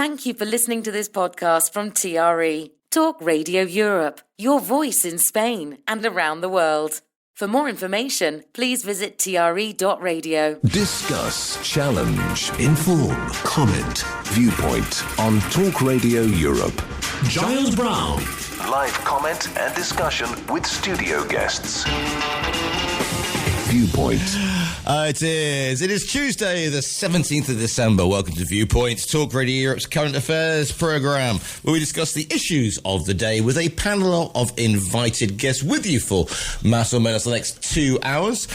Thank you for listening to this podcast from TRE, Talk Radio Europe, your voice in Spain and around the world. For more information, please visit TRE.radio. Discuss, challenge, inform, comment, viewpoint on Talk Radio Europe. Giles Brown. Live comment and discussion with studio guests. Viewpoint. It is Tuesday, the 17th of December. Welcome to Viewpoint, Talk Radio Europe's current affairs programme, where we discuss the issues of the day with a panel of invited guests with you for más o menos the next 2 hours.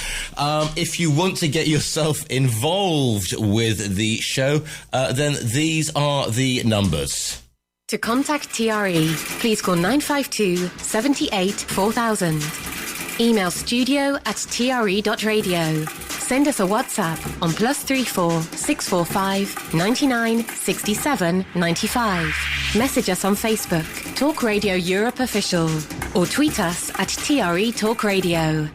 If you want to get yourself involved with the show, then these are the numbers. To contact TRE, please call 952 78 4000. Email studio@tre.radio. Send us a WhatsApp on +34 645 99 67 95. Message us on Facebook, Talk Radio Europe Official, or tweet us at TRE Talk Radio.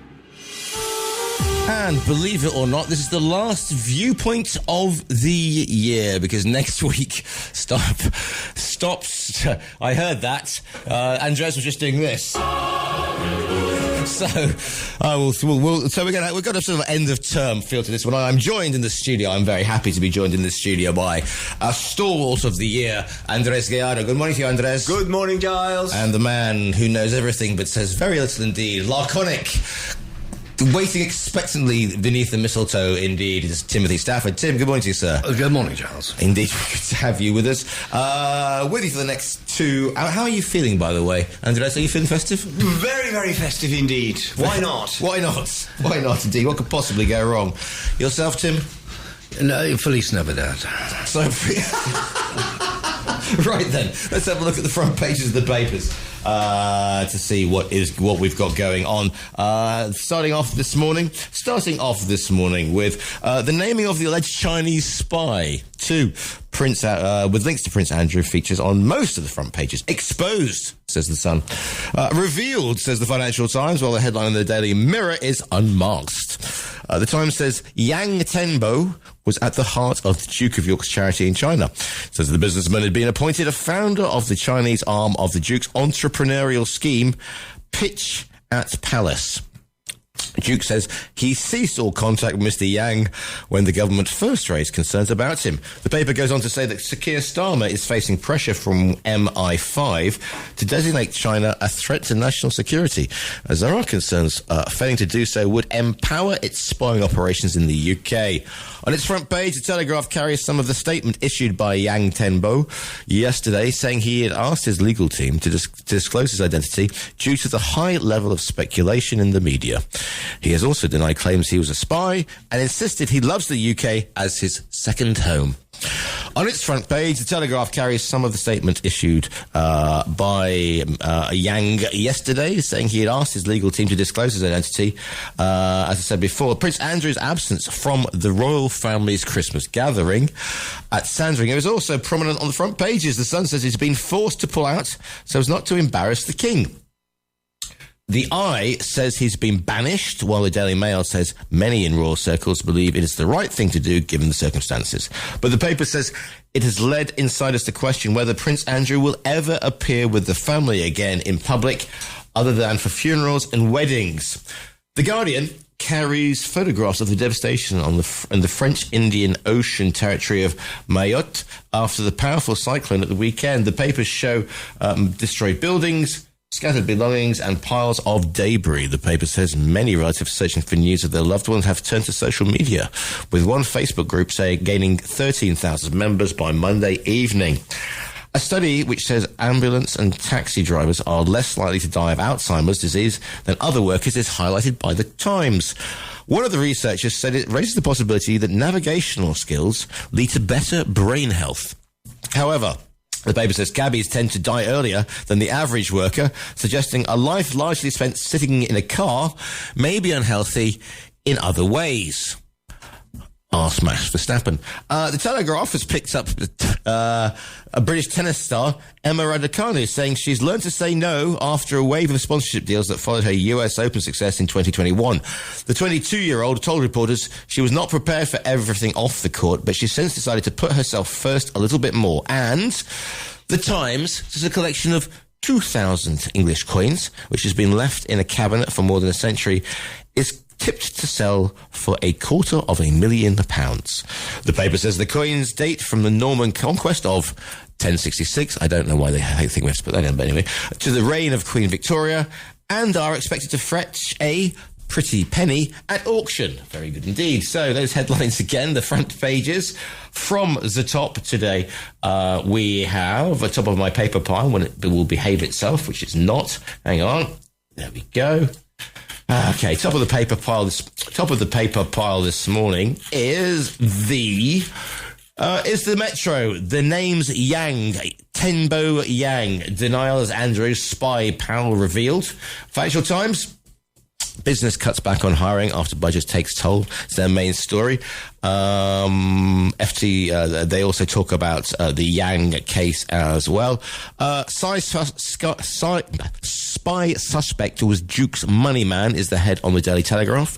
And believe it or not, this is the last Viewpoint of the year, because next week stops. I heard that. Andres was just doing this. So, we've got a sort of end of term feel to this one. I'm joined in the studio. I'm very happy to be joined in the studio by a stalwart of the year, Andres Gallardo. Good morning to you, Andres. Good morning, Giles. And the man who knows everything but says very little indeed, laconic, waiting expectantly beneath the mistletoe, indeed, is Timothy Stafford. Tim, good morning to you, sir. Good morning, Giles. Indeed, good to have you with us. With you for the next 2 hours. How are you feeling, by the way? Andres, are you feeling festive? Very, very festive indeed. Why not? Why not? Why not, indeed? What could possibly go wrong? Yourself, Tim? No, Feliz Navidad. So, right then, let's have a look at the front pages of the papers to see what we've got going on. Starting off this morning with the naming of the alleged Chinese spy to Prince, with links to Prince Andrew, features on most of the front pages. Exposed, says the Sun. Revealed, says the Financial Times, while the headline in the Daily Mirror is unmasked. The Times says Yang Tenbo was at the heart of the Duke of York's charity in China. It says the businessman had been appointed a founder of the Chinese arm of the Duke's entrepreneurial scheme, Pitch at Palace. The Duke says he ceased all contact with Mr. Yang when the government first raised concerns about him. The paper goes on to say that Sir Keir Starmer is facing pressure from MI5 to designate China a threat to national security, as there are concerns failing to do so would empower its spying operations in the UK. On its front page, the Telegraph carries some of the statement issued by Yang Tenbo yesterday, saying he had asked his legal team to disclose his identity due to the high level of speculation in the media. He has also denied claims he was a spy and insisted he loves the UK as his second home. On its front page, the Telegraph carries some of the statement issued by Yang yesterday, saying he had asked his legal team to disclose his identity. As I said before, Prince Andrew's absence from the royal family's Christmas gathering at Sandringham is also prominent on the front pages. The Sun says he's been forced to pull out so as not to embarrass the king. The Eye says he's been banished, while the Daily Mail says many in royal circles believe it is the right thing to do given the circumstances. But the paper says it has led insiders to question whether Prince Andrew will ever appear with the family again in public, other than for funerals and weddings. The Guardian carries photographs of the devastation in the French Indian Ocean territory of Mayotte after the powerful cyclone at the weekend. The papers show destroyed buildings, scattered belongings and piles of debris. The paper says many relatives searching for news of their loved ones have turned to social media, with one Facebook group gaining 13,000 members by Monday evening. A study which says ambulance and taxi drivers are less likely to die of Alzheimer's disease than other workers is highlighted by the Times. One of the researchers said it raises the possibility that navigational skills lead to better brain health. However, the paper says cabbies tend to die earlier than the average worker, suggesting a life largely spent sitting in a car may be unhealthy in other ways. smash Verstappen. The Telegraph has picked up a British tennis star, Emma Raducanu, saying she's learned to say no after a wave of sponsorship deals that followed her US Open success in 2021. The 22-year-old told reporters she was not prepared for everything off the court, but she's since decided to put herself first a little bit more. And The Times is a collection of 2,000 English coins, which has been left in a cabinet for more than a century, is tipped to sell for £250,000. The paper says the coins date from the Norman conquest of 1066. I don't know why they think we have to put that in, but anyway, to the reign of Queen Victoria, and are expected to fetch a pretty penny at auction. Very good indeed. So those headlines again, the front pages. From the top today, we have, at top of my paper pile, when it will behave itself, which it's not. Hang on. There we go. Okay, top of the paper pile this morning is the Metro. The name's Yang. Tenbo Yang. Denial as Andrew's spy pal revealed. Financial Times. Business cuts back on hiring after budget takes toll. It's their main story. FT, they also talk about the Yang case as well. Spy suspect was Duke's money man is the head on the Daily Telegraph.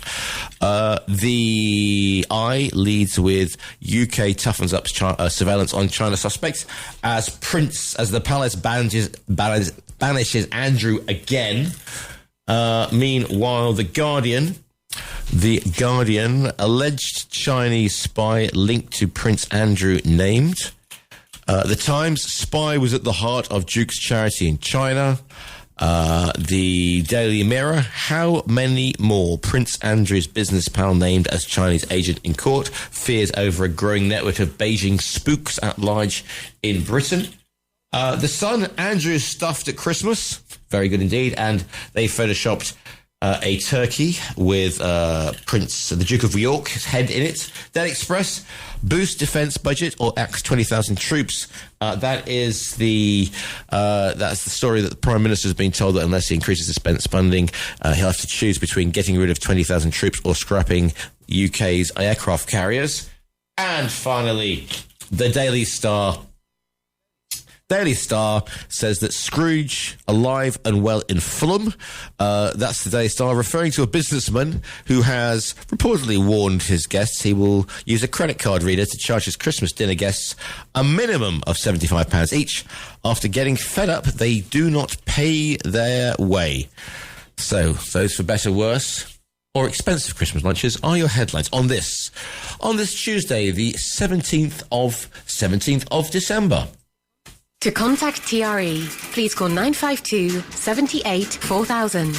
The Eye leads with UK toughens up surveillance on China suspects as the palace banishes Andrew again. Meanwhile, The Guardian, alleged Chinese spy linked to Prince Andrew named. The Times, spy was at the heart of Duke's charity in China. The Daily Mirror, how many more Prince Andrew's business pal named as Chinese agent in court, fears over a growing network of Beijing spooks at large in Britain. The Sun, Andrew is stuffed at Christmas. Very good indeed. And they photoshopped a turkey with the Duke of York's head in it. Daily Express, boost defence budget or axe 20,000 troops. That's the story that the Prime Minister has been told that unless he increases defence funding, he'll have to choose between getting rid of 20,000 troops or scrapping UK's aircraft carriers. And finally, the Daily Star. Daily Star says that Scrooge alive and well in Fulham. That's the Daily Star referring to a businessman who has reportedly warned his guests he will use a credit card reader to charge his Christmas dinner guests a minimum of £75 each. After getting fed up, they do not pay their way. So, those for better, worse, or expensive Christmas lunches are your headlines on this Tuesday, the 17th of December. To contact TRE, please call 952 78 4000.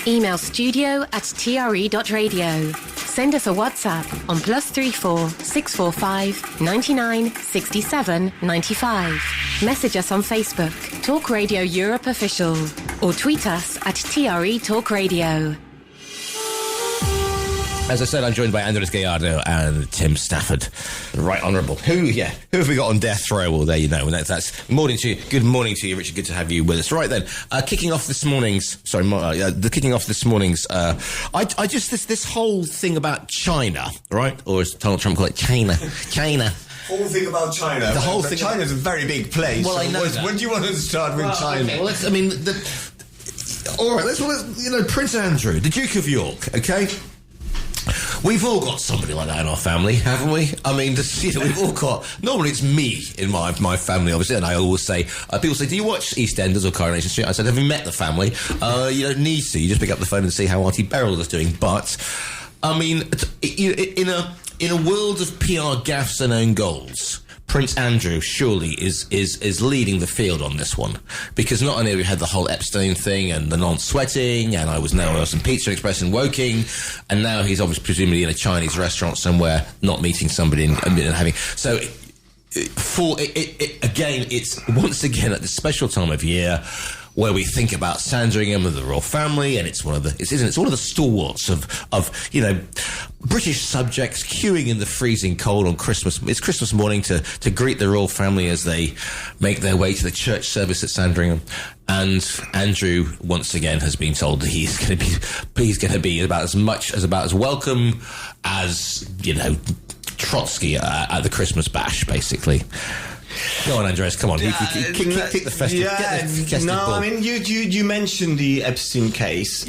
Email studio@tre.radio. Send us a WhatsApp on +34 645 99 67 95. Message us on Facebook, Talk Radio Europe Official, or tweet us at TRE Talk Radio. As I said, I'm joined by Andres Gallardo and Tim Stafford. Right Honourable. Who have we got on death row? Well, there you know. And that's morning to you. Good morning to you, Richard. Good to have you with us. Right then, kicking off this morning's, this whole thing about China, right? Or as Donald Trump called it, China. Whole thing about China. The whole thing. China's a very big place. Well, I know that. When do you want to start with China? Okay, well, all right, let's Prince Andrew, the Duke of York, okay? We've all got somebody like that in our family, haven't we? I mean, we've all got... Normally it's me in my family, obviously, and I always say... people say, do you watch EastEnders or Coronation Street? I said, have you met the family? You don't need to. You just pick up the phone and see how Auntie Beryl is doing. But, I mean, in a world of PR gaffes and own goals... Prince Andrew surely is leading the field on this one, because not only have we had the whole Epstein thing and the non-sweating, and I was some Pizza Express in Woking, and now he's obviously presumably in a Chinese restaurant somewhere, not meeting somebody and having so. It's once again at this special time of year where we think about Sandringham and the royal family, and it's one of the stalwarts of British subjects queuing in the freezing cold on Christmas. It's Christmas morning to greet the royal family as they make their way to the church service at Sandringham. And Andrew once again has been told that he's going to be about as welcome as Trotsky at the Christmas bash, basically. Go on, Andres. Come on, kick the festive. Yeah, get the festive ball. I mean, you mentioned the Epstein case,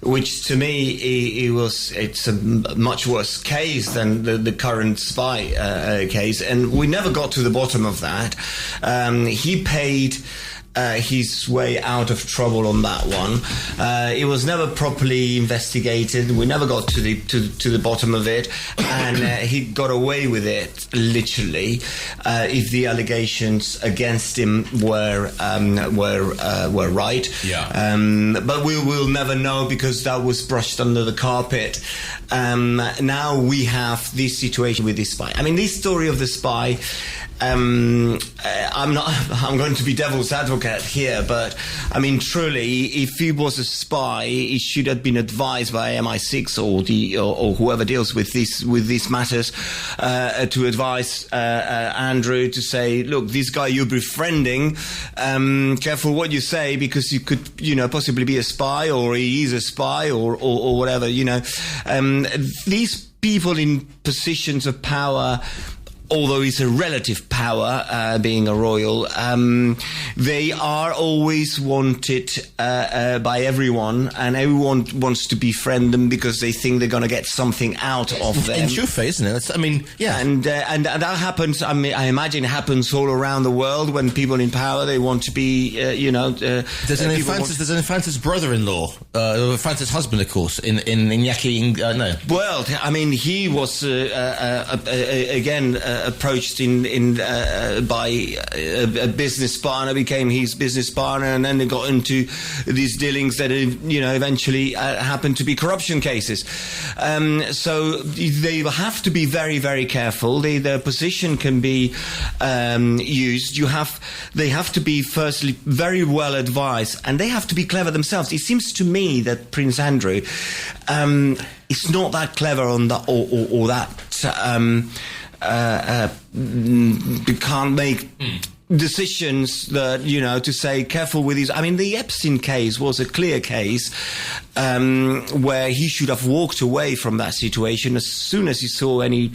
which to me it's a much worse case than the current spy case, and we never got to the bottom of that. He paid his way out of trouble on that one. It was never properly investigated. We never got to the bottom of it, and he got away with it, literally. If the allegations against him were right, but we will never know because that was brushed under the carpet. Now we have this situation with this spy. I mean, this story of the spy. I'm going to be devil's advocate here, but I mean, truly, if he was a spy, he should have been advised by MI6 or whoever deals with these matters to advise Andrew to say, look, this guy you're befriending, careful what you say because you could, possibly be a spy or he is a spy or whatever. These people in positions of power. Although it's a relative power, being a royal, they are always wanted by everyone, and everyone wants to befriend them because they think they're going to get something out of them. Enchufe, isn't it? And that happens. I mean, I imagine it happens all around the world when people in power they want to be, There's an Infanta's brother-in-law, Infanta's husband, of course, in Iñaki. No. Well, I mean, he was again. Approached by a business partner, became his business partner, and then they got into these dealings that eventually happened to be corruption cases. So they have to be very, very careful. Their position can be used. They have to be firstly very well advised, and they have to be clever themselves. It seems to me that Prince Andrew is not that clever on that or that. Can't make decisions that, to say careful with these. I mean, the Epstein case was a clear case where he should have walked away from that situation as soon as he saw any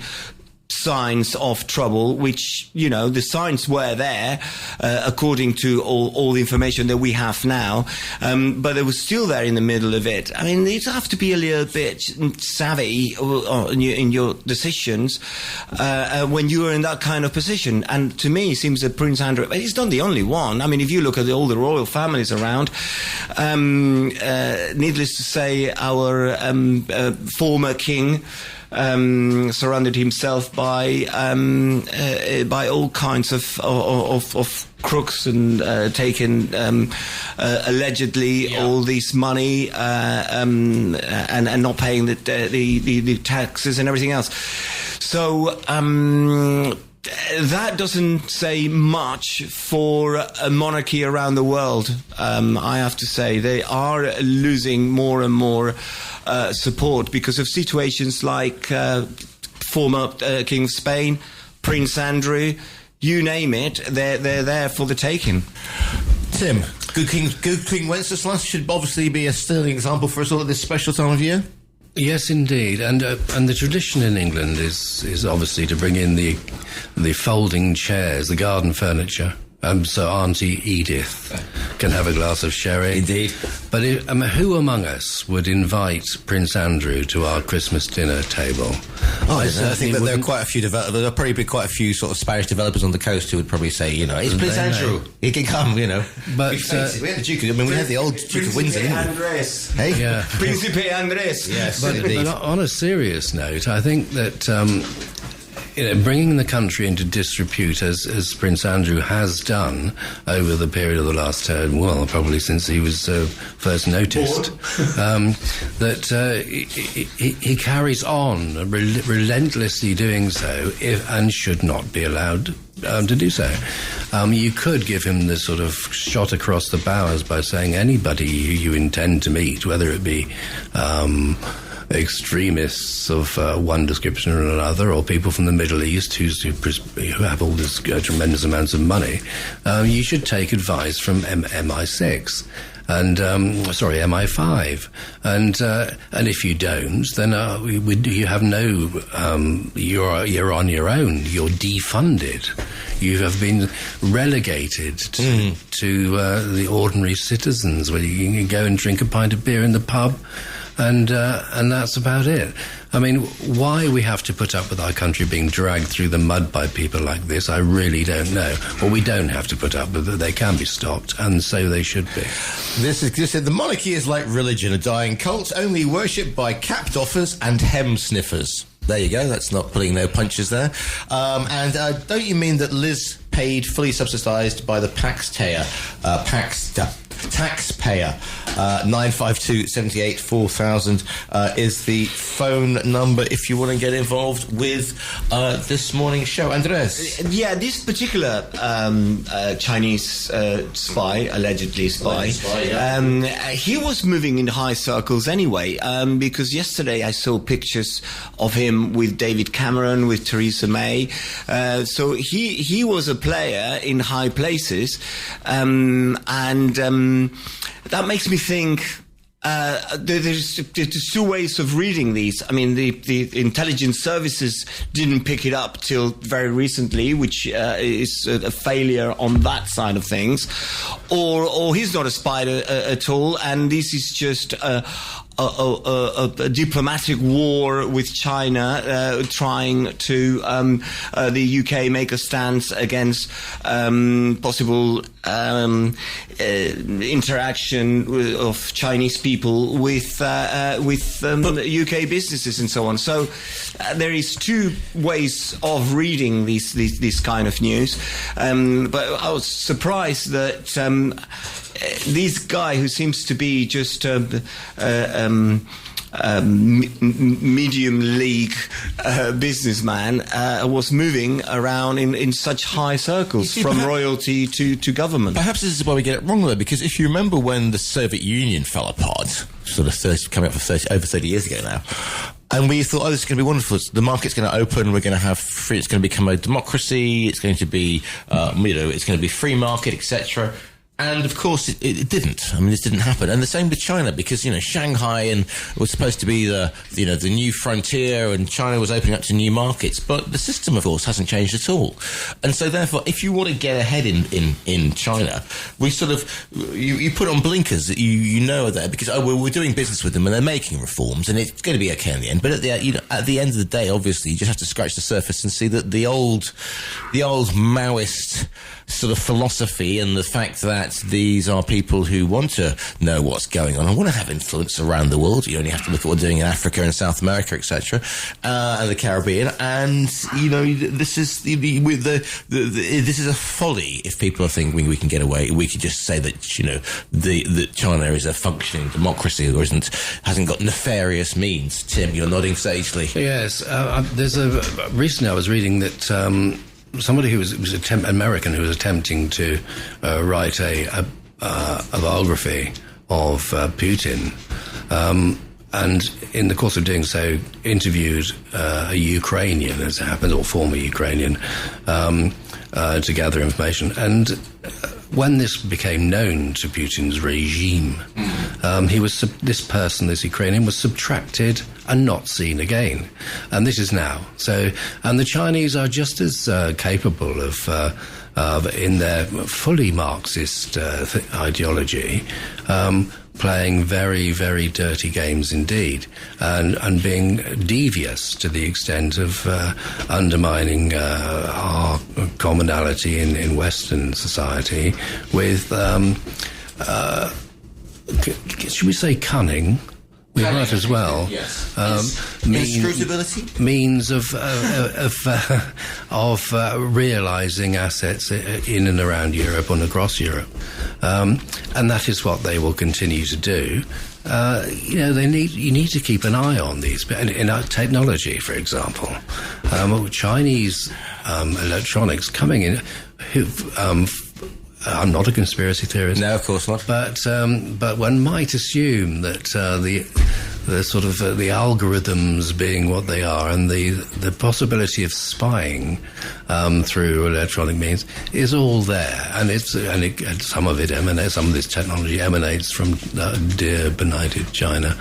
signs of trouble, which, the signs were there, according to all the information that we have now, but they were still there in the middle of it. I mean, you have to be a little bit savvy in your decisions when you are in that kind of position. And to me, it seems that Prince Andrew, he's not the only one. I mean, if you look at all the royal families around, needless to say, our former king surrounded himself by all kinds of crooks and taken allegedly all this money and not paying the taxes and everything else. So that doesn't say much for a monarchy around the world. I have to say they are losing more and more support because of situations like former King of Spain, Prince Andrew, you name it, they're there for the taking. Tim, good King Wenceslas should obviously be a sterling example for us all at this special time of year. Yes, indeed, and the tradition in England is obviously to bring in the folding chairs, the garden furniture, so Auntie Edith can have a glass of sherry. Indeed. But who among us would invite Prince Andrew to our Christmas dinner table? I think that there are quite a few there'll probably be quite a few sort of Spanish developers on the coast who would probably say, it's Prince Andrew. He can come, But we had the Duke. We had the old Duke of Windsor, didn't we? Andres. Hey, yeah, Príncipe Andres. Yes, but on a serious note, I think that bringing the country into disrepute, as Prince Andrew has done over the period of the last probably since he was first noticed, that he carries on relentlessly doing so, and should not be allowed to do so. You could give him the sort of shot across the bows by saying anybody who you intend to meet, whether it be extremists of one description or another, or people from the Middle East who have all this tremendous amounts of money, you should take advice from MI6. and MI5, and if you don't, then you have no. You're on your own. You're defunded. You have been relegated to the ordinary citizens, where you can go and drink a pint of beer in the pub, and that's about it. I mean, why we have to put up with our country being dragged through the mud by people like this, I really don't know. Well, we don't have to put up with it. They can be stopped, and so they should be. This said, the monarchy is like religion, a dying cult, only worshipped by cap doffers and hem sniffers. There you go. That's not pulling no punches there. And don't you mean that Liz paid fully subsidised by the taxpayer? 952 78 4000 is the phone number if you want to get involved with this morning's show. Andres? Yeah, this particular Chinese allegedly spy, he was moving in high circles anyway, because yesterday I saw pictures of him with David Cameron, with Theresa May. So he was a player in high places, and that makes me think there's two ways of reading these. I mean, the intelligence services didn't pick it up till very recently, which is a failure on that side of things, or he's not a spy at all, and this is just a diplomatic war with China, trying to the UK make a stance against possible interaction of Chinese people with UK businesses and so on. So there is two ways of reading this kind of news. But I was surprised that this guy, who seems to be just medium league businessman, was moving around in such high circles, from royalty to government. Perhaps this is why we get it wrong, though, because if you remember when the Soviet Union fell apart, coming up for over 30 years ago now, and we thought, this is going to be wonderful. The market's going to open. We're going to have free. It's going to become a democracy. It's going to be, it's going to be free market, etc. And of course, it didn't. I mean, this didn't happen. And the same with China, because Shanghai was supposed to be the new frontier, and China was opening up to new markets. But the system, of course, hasn't changed at all. And so, therefore, if you want to get ahead in China, we sort of you put on blinkers that you know are there, because we're doing business with them and they're making reforms, and it's going to be okay in the end. But at the end of the day, obviously, you just have to scratch the surface and see that the old Maoist sort of philosophy, and the fact that these are people who want to know what's going on and want to have influence around the world. You only have to look at what we're doing in Africa and South America, etc., and the Caribbean. And this is this is a folly. If people are thinking we can get away, we could just say that that China is a functioning democracy, or hasn't got nefarious means. Tim, you're nodding sagely. Yes, recently I was reading that. Somebody who was American who was attempting to write a biography of Putin, and in the course of doing so, interviewed a Ukrainian, as it happens, or former Ukrainian, to gather information. And when this became known to Putin's regime, this Ukrainian was subtracted and not seen again. And this is now. And the Chinese are just as capable of in their fully Marxist ideology, playing very, very dirty games indeed, and being devious to the extent of undermining our commonality in Western society with, should we say, cunning? We might as well. Yes. Inscrutability? Means of realising assets in and around Europe and across Europe. And that is what they will continue to do. You need to keep an eye on these. In our technology, for example, Chinese electronics coming in, I'm not a conspiracy theorist. No, of course not. But one might assume that the sort of the algorithms being what they are, and the possibility of spying through electronic means is all there, and some of this technology emanates from dear benighted China.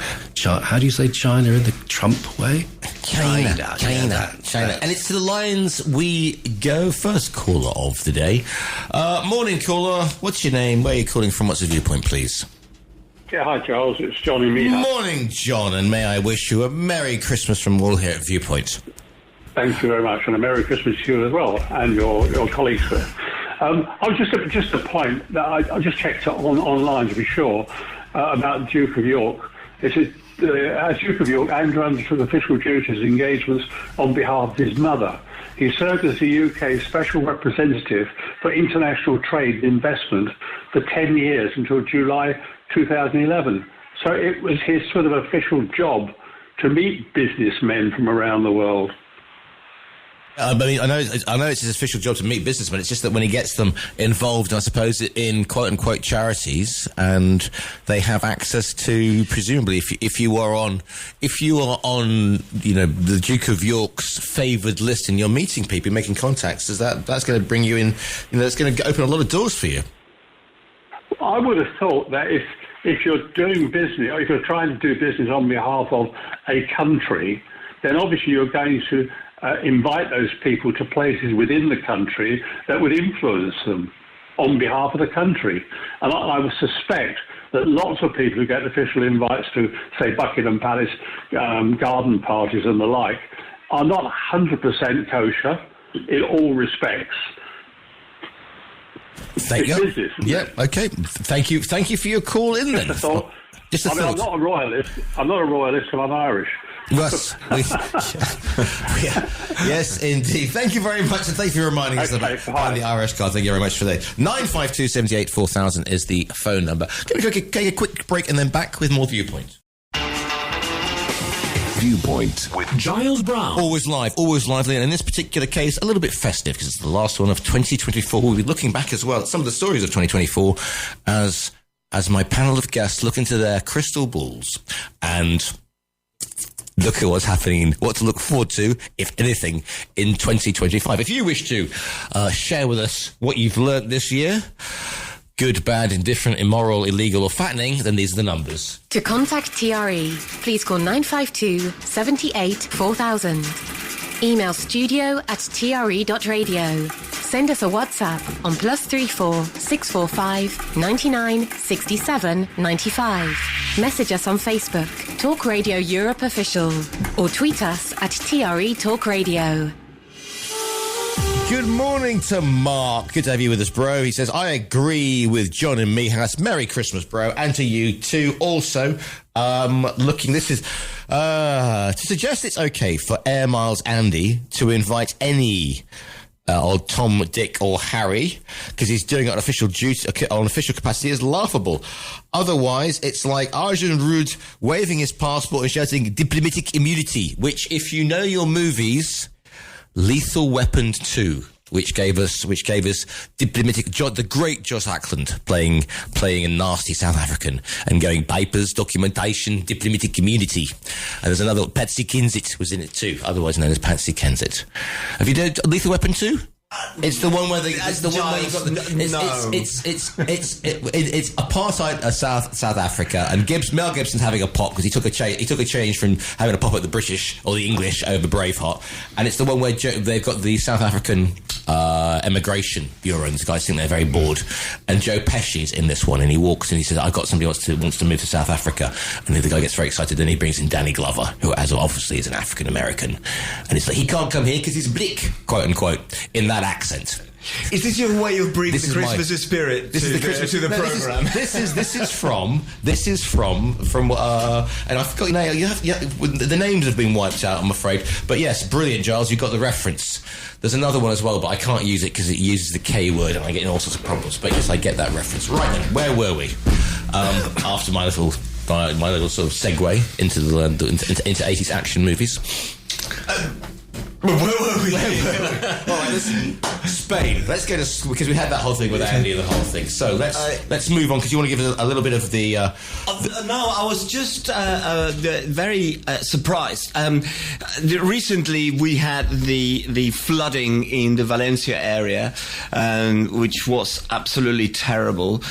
How do you say China in the Trump way? China. Yeah, And it's to the lines we go. First caller of the day. Morning, caller. What's your name? Where are you calling from? What's the viewpoint, please? Yeah, hi, Giles. It's John in Mia. Morning, John, and may I wish you a Merry Christmas from all here at Viewpoint. Thank you very much, and a Merry Christmas to you as well, and your colleagues there. I was just a point that I just checked online to be sure about the Duke of York. It says, as Duke of York, Andrew undertook official duties and engagements on behalf of his mother. He served as the UK's Special Representative for International Trade and Investment for 10 years until July 2011. So it was his sort of official job to meet businessmen from around the world. I mean, I know it's his official job to meet businessmen. It's just that when he gets them involved, I suppose, in quote-unquote charities, and they have access to, presumably, if you are on, you know, the Duke of York's favoured list and you're meeting people, making contacts, that's going to bring you in, you know, it's going to open a lot of doors for you. I would have thought that if you're doing business, or if you're trying to do business on behalf of a country, then obviously you're going to invite those people to places within the country that would influence them on behalf of the country. And I would suspect that lots of people who get official invites to, say, Buckingham Palace garden parties and the like are not 100% kosher in all respects. Thank you. Business, yeah, okay. Thank you for your call in then. Just a thought. I'm not a royalist, and I'm Irish. Yes, yes, indeed. Thank you very much, and thank you for reminding us about the Irish card. Thank you very much for that. 952 78 4000 is the phone number. Can we take a quick break and then back with more Viewpoint? Viewpoint with Giles Brown. Always live, always lively, and in this particular case, a little bit festive because it's the last one of 2024. We'll be looking back as well at some of the stories of 2024 as my panel of guests look into their crystal balls and look at what's happening, what to look forward to, if anything, in 2025. If you wish to share with us what you've learnt this year, good, bad, indifferent, immoral, illegal, or fattening, then these are the numbers. To contact TRE, please call 952 78 4000. Email studio@tre.radio. Send us a WhatsApp on +34 645 99 67 95. Message us on Facebook, Talk Radio Europe Official, or tweet us at TRE Talk Radio. Good morning to Mark. Good to have you with us, bro. He says, I agree with John and Mihas. Merry Christmas, bro. And to you too. Also, this is to suggest it's okay for Air Miles Andy to invite any old Tom, Dick or Harry because he's doing it on official capacity is laughable. Otherwise, it's like Arjun Rood waving his passport and shouting diplomatic immunity, which, if you know your movies, Lethal Weapon 2, which gave us diplomatic, the great Joss Ackland playing a nasty South African and going papers, documentation, diplomatic immunity. And there's another, Patsy Kensit was in it too, otherwise known as Patsy Kensit. Have you done Lethal Weapon 2? It's the one where you've got it's apartheid South Africa, and Mel Gibson's having a pop because he took a change from having a pop at the British or the English over Braveheart, and it's the one where they've got the South African immigration bureau, and the guys think they're very bored, and Joe Pesci's in this one, and he walks and he says, "I got somebody wants to move to South Africa," and the guy gets very excited. Then he brings in Danny Glover, who obviously is an African American, and it's like he can't come here because he's blick, quote unquote, in that accent. Is this your way of bringing the Christmas spirit to the program? This is from and I forgot the names have been wiped out, I'm afraid. But yes, brilliant, Giles. You got the reference. There's another one as well, but I can't use it because it uses the K word, and I get in all sorts of problems. But yes, I get that reference. Right then, where were we? After my little sort of segue into 80s action movies. Where were we? All right, listen, Spain. Let's go to, because we had that whole thing with Andy and the whole thing. So let's move on, because you want to give us a little bit of the. No, I was just very surprised. Recently, we had the flooding in the Valencia area, which was absolutely terrible.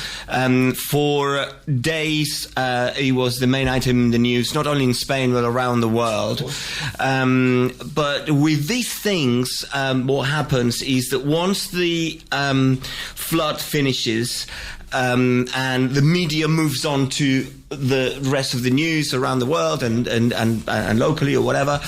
For days, it was the main item in the news, not only in Spain but around the world. But with these things, what happens is that once the flood finishes and the media moves on to the rest of the news around the world and locally or whatever,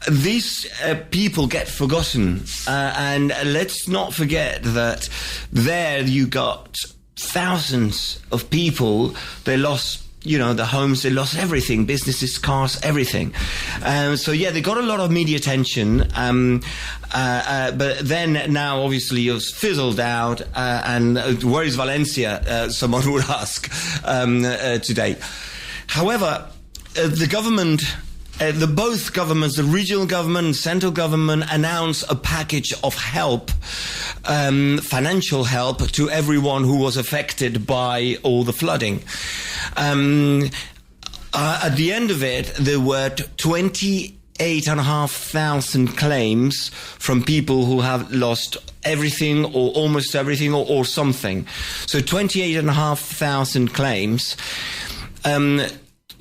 these people get forgotten. And let's not forget that there you got thousands of people. They lost their homes, they lost everything, businesses, cars, everything. So yeah, they got a lot of media attention. But then now obviously it's fizzled out. And where is Valencia? Someone would ask today. However, the government. Both governments, the regional government and central government, announced a package of help, financial help to everyone who was affected by all the flooding. At the end of it, there were 28,500 claims from people who have lost everything or almost everything or something. So 28,500 claims.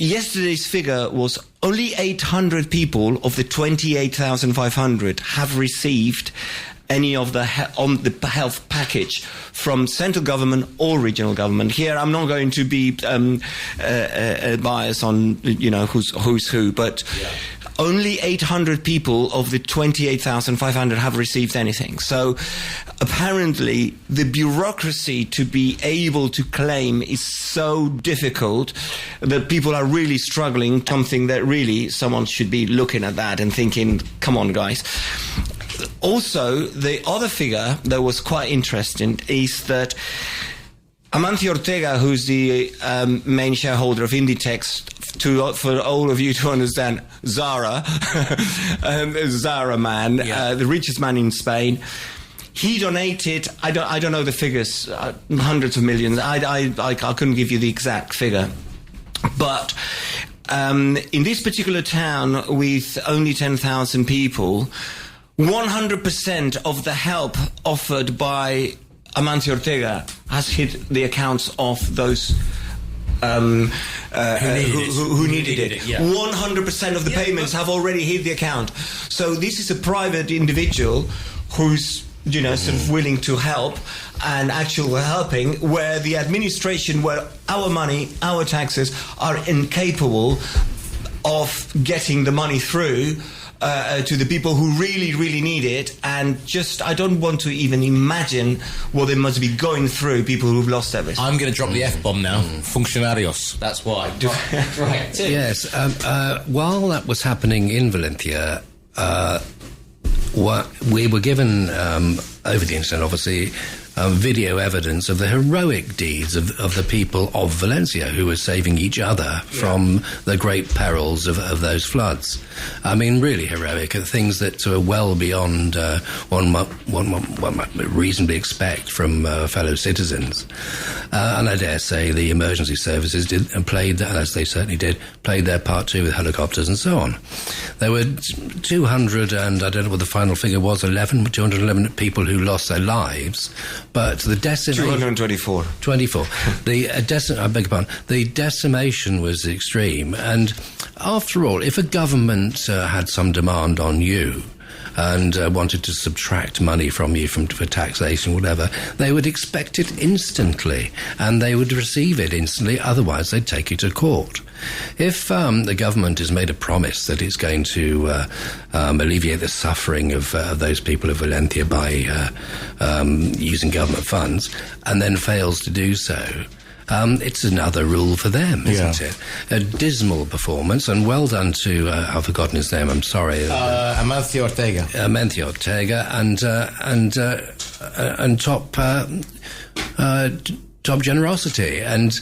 Yesterday's figure was only 800 people of the 28,500 have received any of the health package from central government or regional government. Here, I'm not going to be biased on who's who, but only 800 people of the 28,500 have received anything. So apparently the bureaucracy to be able to claim is so difficult that people are really struggling, something that really someone should be looking at that and thinking, come on, guys. Also, the other figure that was quite interesting is that Amancio Ortega, who's the main shareholder of Inditex, for all of you to understand, Zara, Zara man, the richest man in Spain, he donated, I don't know the figures, hundreds of millions. I couldn't give you the exact figure. But in this particular town with only 10,000 people, 100% of the help offered by Amancio Ortega has hit the accounts of those who needed it. 100% of the payments have already hit the account. So this is a private individual who's sort of willing to help and actually helping, where the administration, where our money, our taxes are incapable of getting the money through to the people who really, really need it. And just, I don't want to even imagine what they must be going through, people who've lost everything. I'm going to drop the F-bomb now. Funcionarios. That's why. Right. Yes. While that was happening in Valencia, we were given, over the internet, obviously, video evidence of the heroic deeds of the people of Valencia, who were saving each other from the great perils of those floods. I mean, really heroic, things that are well beyond one might reasonably expect from fellow citizens. And I dare say the emergency services did and played, as they certainly did, played their part too with helicopters and so on. There were 200, and I don't know what the final figure was, 211 people who lost their lives. But the decimation... 224. 24. I beg your pardon. The decimation was extreme. And after all, if a government had some demand on you and wanted to subtract money from you for taxation, whatever, they would expect it instantly, and they would receive it instantly. Otherwise, they'd take you to court. If the government has made a promise that it's going to alleviate the suffering of those people of Valencia by using government funds, and then fails to do so, it's another rule for them, isn't it? A dismal performance, and well done to, I've forgotten his name, I'm sorry. Amancio Ortega. Amancio Ortega, and top generosity. And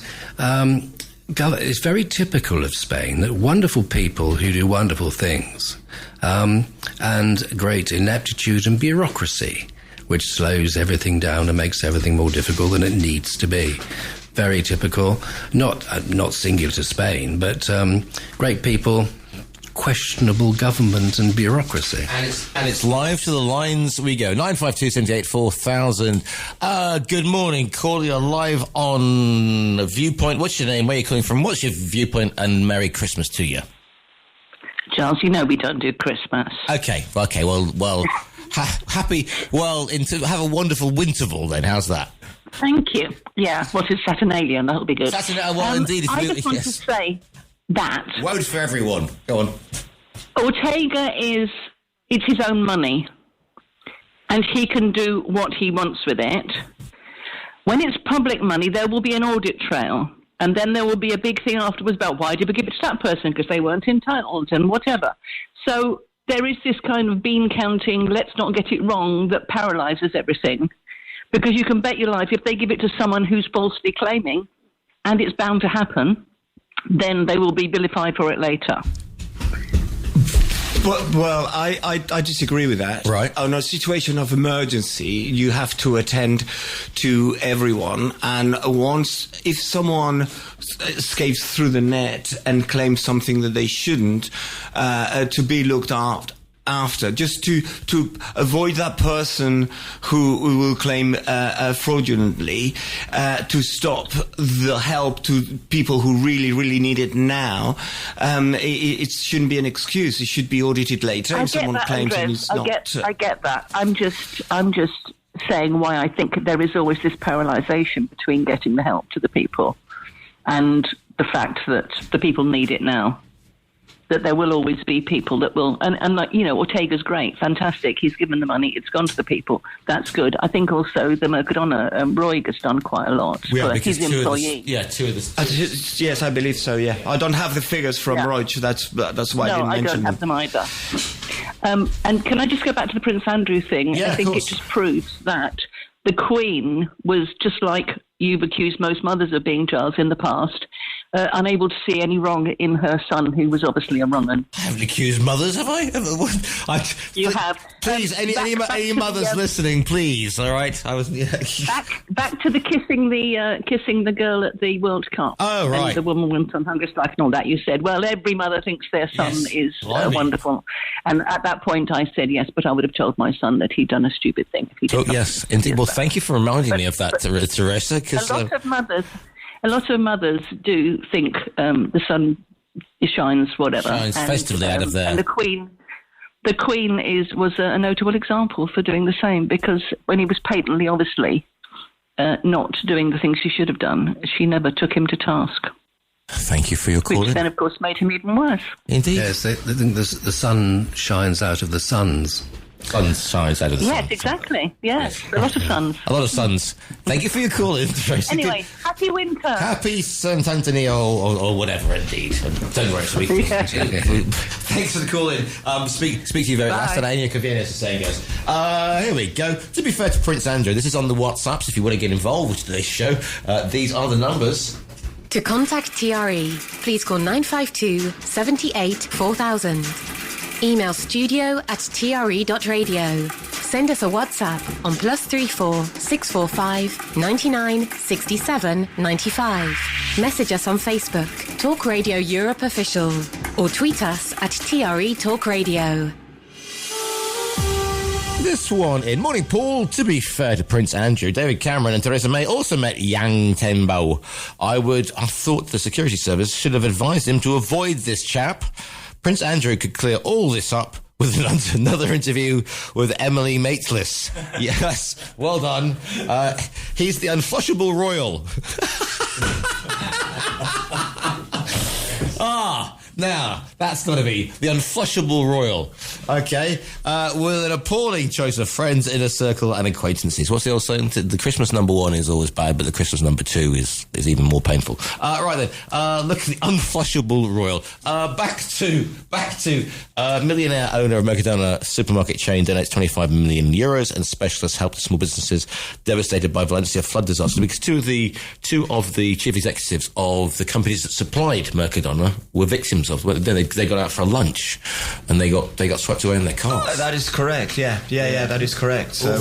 it's very typical of Spain that wonderful people who do wonderful things, and great ineptitude and bureaucracy, which slows everything down and makes everything more difficult than it needs to be. Very typical, not singular to Spain, but great people, questionable government and bureaucracy. And it's live to the lines we go. 952 78 4000. Good morning. Calling you live on Viewpoint. What's your name? Where are you calling from? What's your viewpoint? And Merry Christmas to you. Giles, you know we don't do Christmas. Okay. Well, happy. Well, have a wonderful Winterval then. How's that? Thank you. Yeah, what is Saturnalian? That'll be good. Indeed. I just want to say that Woes for everyone. Go on. Ortega it's his own money, and he can do what he wants with it. When it's public money, there will be an audit trail, and then there will be a big thing afterwards about why did we give it to that person because they weren't entitled and whatever. So there is this kind of bean counting, let's not get it wrong, that paralyzes everything. Because you can bet your life, if they give it to someone who's falsely claiming, and it's bound to happen, then they will be vilified for it later. Well, I disagree with that. Right. On a situation of emergency, you have to attend to everyone. And if someone escapes through the net and claims something that they shouldn't, to be looked after, just to avoid that person who will claim fraudulently, to stop the help to people who really, really need it now. It shouldn't be an excuse. It should be audited later. If someone claims it is not. I get that. I'm just saying why I think there is always this paralysation between getting the help to the people and the fact that the people need it now. That there will always be people that will, and like, you know, Ortega's great, fantastic. He's given the money, it's gone to the people. That's good. I think also the Mercadona, Roig has done quite a lot for his employees. Two of the. Yes, I believe so. Yeah, I don't have the figures from Roig. That's why I didn't mention them. I don't have them either. And can I just go back to the Prince Andrew thing? Yeah, I think it just proves that the Queen was just like you've accused most mothers of being, Giles, in the past. Unable to see any wrong in her son, who was obviously a wrong one. I haven't accused mothers, have I? You have. Please, any mothers listening, please. All right, I was. Yeah. Back to the kissing the girl at the World Cup. Oh, right. And the woman went on hunger strike and all that. You said, well, every mother thinks their son is wonderful, and at that point I said yes, but I would have told my son that he'd done a stupid thing if he did. Yes, indeed. Well, thank you for reminding me of that, Teresa. Because a lot of mothers do think the sun shines festively out of there. And the Queen was a notable example for doing the same, because when he was patently, obviously, not doing the things she should have done, she never took him to task. Thank you for your call. Which then, of course, made him even worse. Indeed. Yes, they think the sun shines out of the suns. Sun shines out of the sun. Yes, exactly. Yes, a lot of suns. A lot of suns. Thank you for your call in, Tracy. Anyway, happy winter. Happy Sant Anthony or whatever, indeed. Don't worry, sweet. Thanks for the call in. Speak to you very much. Hasta la año que viene, as the saying goes. Here we go. To be fair to Prince Andrew, this is on the WhatsApps. If you want to get involved with today's show, these are the numbers. To contact TRE, please call 952 78 4000. Email studio@tre.radio. Send us a WhatsApp on +34 645 99 67 95. Message us on Facebook, Talk Radio Europe Official, or tweet us at TRE Talk Radio. This one in. Morning, Paul. To be fair to Prince Andrew, David Cameron and Theresa May also met Yang Tenbo. I thought the security service should have advised him to avoid this chap. Prince Andrew could clear all this up with another interview with Emily Maitlis. Yes, well done. He's the unflushable royal. Now, that's got to be the unflushable royal. Okay. With an appalling choice of friends, inner circle, and acquaintances. What's the old saying? The Christmas number 1 is always bad, but the Christmas number 2 is even more painful. Right then. Look at the unflushable royal. Back to millionaire owner of Mercadona supermarket chain donates 25 million euros, and specialists help the small businesses devastated by Valencia flood disaster. Because two of the chief executives of the companies that supplied Mercadona were victims of. They got out for a lunch, and they got swept away in their cars. That is correct. Yeah, that is correct. So,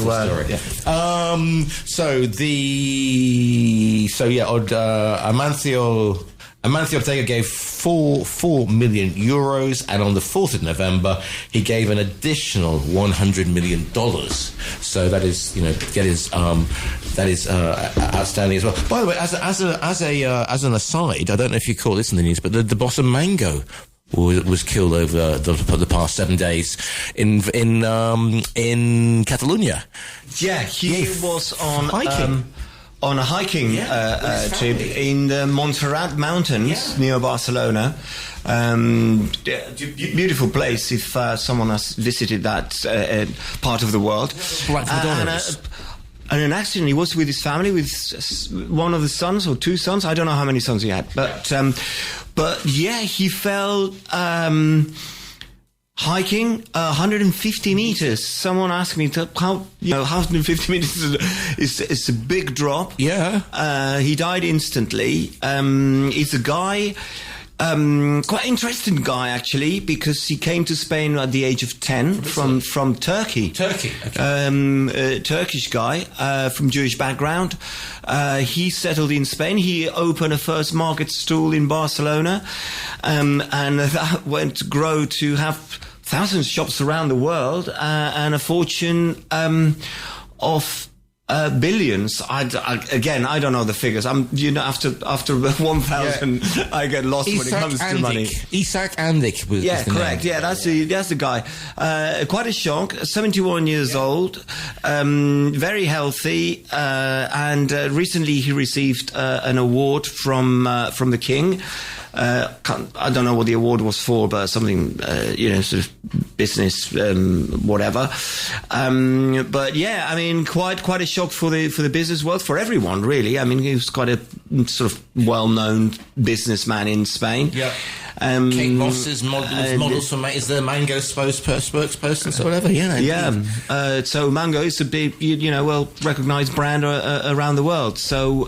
Amancio Ortega gave 4 million euros, and on the 4th of November, he gave an additional $100 million. So that is outstanding as well. By the way, as an aside, I don't know if you caught this in the news, but the boss of Mango was killed over the past 7 days in Catalonia. Yeah, he was on hiking. On a hiking trip in the Montserrat Mountains near Barcelona. Beautiful place if someone has visited that part of the world. And an accident, he was with his family, with one of the sons or 2 sons. I don't know how many sons he had. But yeah, he fell hiking 150 meters. Someone asked me how 150 meters is a big drop. Yeah. He died instantly. He's a guy, quite interesting guy actually, because he came to Spain at the age of 10 from Turkey. Turkey, okay. A Turkish guy from Jewish background. He settled in Spain. He opened a first market stall in Barcelona, and that went to grow to have thousands of shops around the world, and a fortune of billions. I don't know the figures. After 1,000, I get lost when it comes to money. Isaac Andik was correct. Name. Yeah, that's the guy. Quite a shock. 71 years old, very healthy, and recently he received an award from the king. I don't know what the award was for, but something, sort of business, whatever. But yeah, I mean, quite a shock for the business world, for everyone, really. I mean, he was quite a sort of well-known businessman in Spain. Yeah. Kate Moss is models for is the Mango spokesperson or whatever. So Mango is a big, well-recognised brand around the world. So